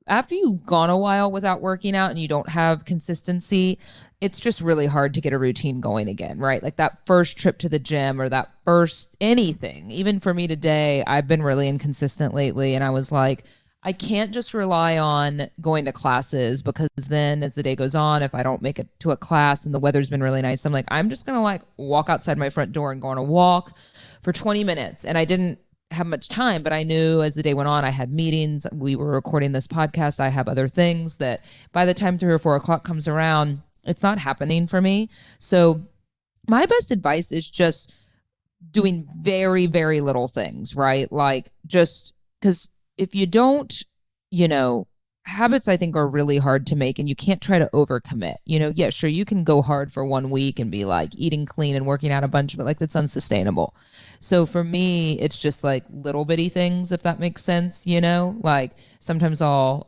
after you've gone a while without working out and you don't have consistency, it's just really hard to get a routine going again, right? Like that first trip to the gym or that first anything. Even for me today, I've been really inconsistent lately. And I was like, I can't just rely on going to classes, because then as the day goes on, if I don't make it to a class and the weather's been really nice, I'm like, I'm just going to like walk outside my front door and go on a walk for 20 minutes. And I didn't have much time, but I knew as the day went on, I had meetings. We were recording this podcast. I have other things that by the time 3 or 4 o'clock comes around, it's not happening for me. So my best advice is just doing very, very little things, right? Like, just because if you don't, habits I think are really hard to make, and you can't try to overcommit. Yeah, sure, you can go hard for 1 week and be like eating clean and working out a bunch, but like that's unsustainable. So for me, it's just like little bitty things, if that makes sense, like sometimes I'll,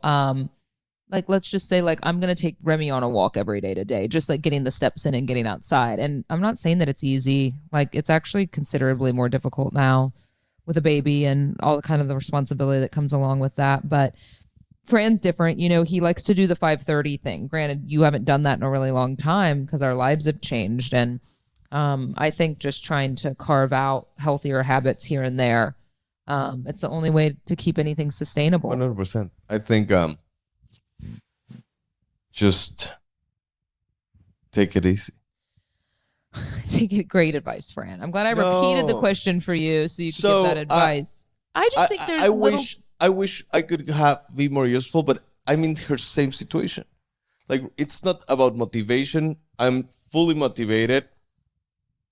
like, let's just say, like, I'm going to take Remy on a walk every day today, just like getting the steps in and getting outside. And I'm not saying that it's easy. Like, it's actually considerably more difficult now with a baby and all the kind of the responsibility that comes along with that. But Fran's different. He likes to do the 5:30 thing. Granted, you haven't done that in a really long time because our lives have changed. And I think just trying to carve out healthier habits here and there, it's the only way to keep anything sustainable. 100%. I think just take it easy. Take it. Great advice, Fran. I'm glad I repeated the question for you so you could give that advice. I just think there's I wish I could be more useful, but I'm in her same situation. Like, it's not about motivation. I'm fully motivated,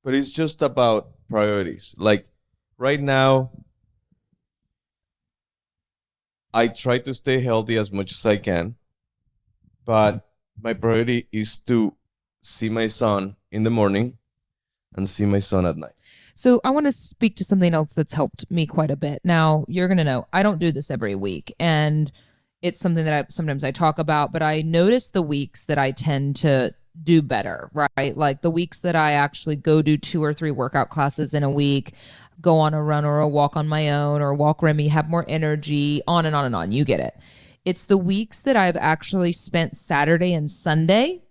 but it's just about priorities. Like, right now, I try to stay healthy as much as I can, but my priority is to see my son in the morning and see my son at night. So I want to speak to something else that's helped me quite a bit. Now, you're going to know I don't do this every week, and it's something that sometimes I talk about, but I notice the weeks that I tend to do better, right? Like the weeks that I actually go do 2 or 3 workout classes in a week, go on a run or a walk on my own, or walk Remy, have more energy, on and on and on. You get it. It's the weeks that I've actually spent Saturday and Sunday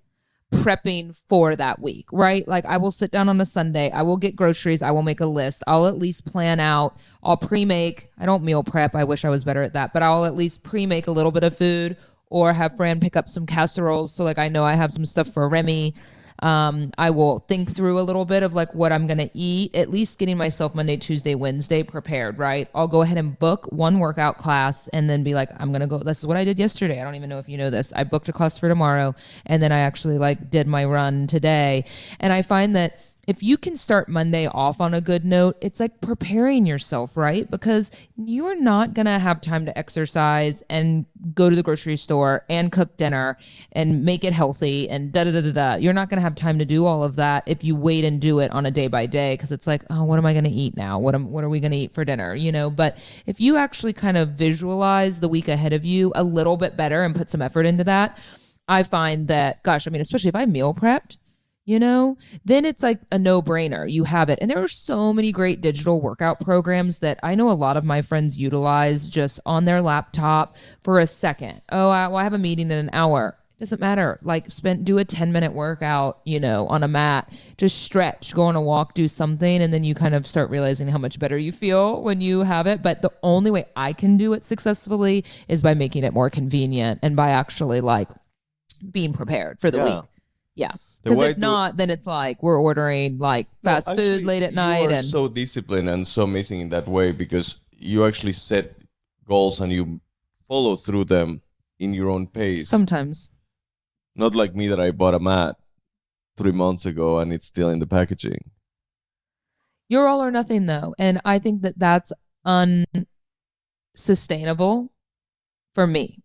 prepping for that week, right? Like I will sit down on a Sunday, I will get groceries, I will make a list, I'll at least plan out, I'll pre-make, I don't meal prep, I wish I was better at that, but I'll at least pre-make a little bit of food, or have Fran pick up some casseroles so like I know I have some stuff for Remy. I will think through a little bit of like what I'm going to eat, at least getting myself Monday, Tuesday, Wednesday prepared, right? I'll go ahead and book one workout class and then be like, I'm going to go. This is what I did yesterday. I don't even know if you know this. I booked a class for tomorrow, and then I actually like did my run today. And I find that if you can start Monday off on a good note, it's like preparing yourself, right? Because you're not going to have time to exercise and go to the grocery store and cook dinner and make it healthy and da da da da da. You're not going to have time to do all of that if you wait and do it on a day by day, because it's like, oh, what am I going to eat now? What are we going to eat for dinner? You know, but if you actually kind of visualize the week ahead of you a little bit better and put some effort into that, I find that, gosh, I mean, especially if I meal prepped, you know, then it's like a no-brainer. You have it. And there are so many great digital workout programs that I know a lot of my friends utilize just on their laptop for a second. Oh, I have a meeting in an hour. Doesn't matter. Like do a 10-minute workout, you know, on a mat, just stretch, go on a walk, do something. And then you kind of start realizing how much better you feel when you have it. But the only way I can do it successfully is by making it more convenient and by actually like being prepared for the week. Yeah. Because if not, then it's like we're ordering like fast food late at night. You are so disciplined and so amazing in that way because you actually set goals and you follow through them in your own pace. Sometimes. Not like me that I bought a mat 3 months ago and it's still in the packaging. You're all or nothing though. And I think that that's unsustainable for me.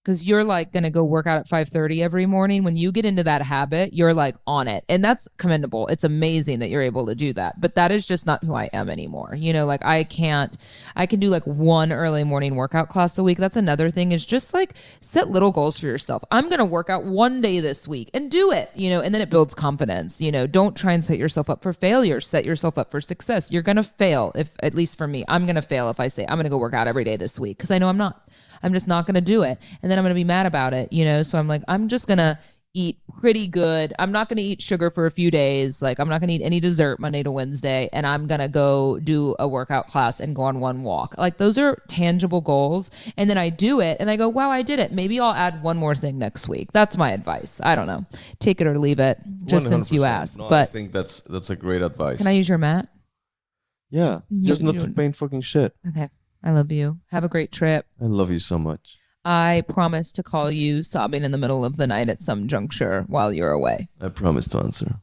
Because you're like going to go work out at 5:30 every morning. When you get into that habit, you're like on it. And that's commendable. It's amazing that you're able to do that. But that is just not who I am anymore. You know, like I can do like one early morning workout class a week. That's another thing is just like set little goals for yourself. I'm going to work out one day this week and do it, you know, and then it builds confidence. You know, don't try and set yourself up for failure. Set yourself up for success. You're going to fail if, at least for me, I'm going to fail if I say I'm going to go work out every day this week because I know I'm not. I'm just not going to do it. And then I'm going to be mad about it, you know? So I'm like, I'm just going to eat pretty good. I'm not going to eat sugar for a few days. Like I'm not going to eat any dessert Monday to Wednesday. And I'm going to go do a workout class and go on one walk. Like those are tangible goals. And then I do it and I go, wow, I did it. Maybe I'll add one more thing next week. That's my advice. I don't know. Take it or leave it just 100%. Since you asked. No, but I think that's a great advice. Can I use your mat? Yeah. Just not to paint fucking shit. Okay. I love you. Have a great trip. I love you so much. I promise to call you sobbing in the middle of the night at some juncture while you're away. I promise to answer.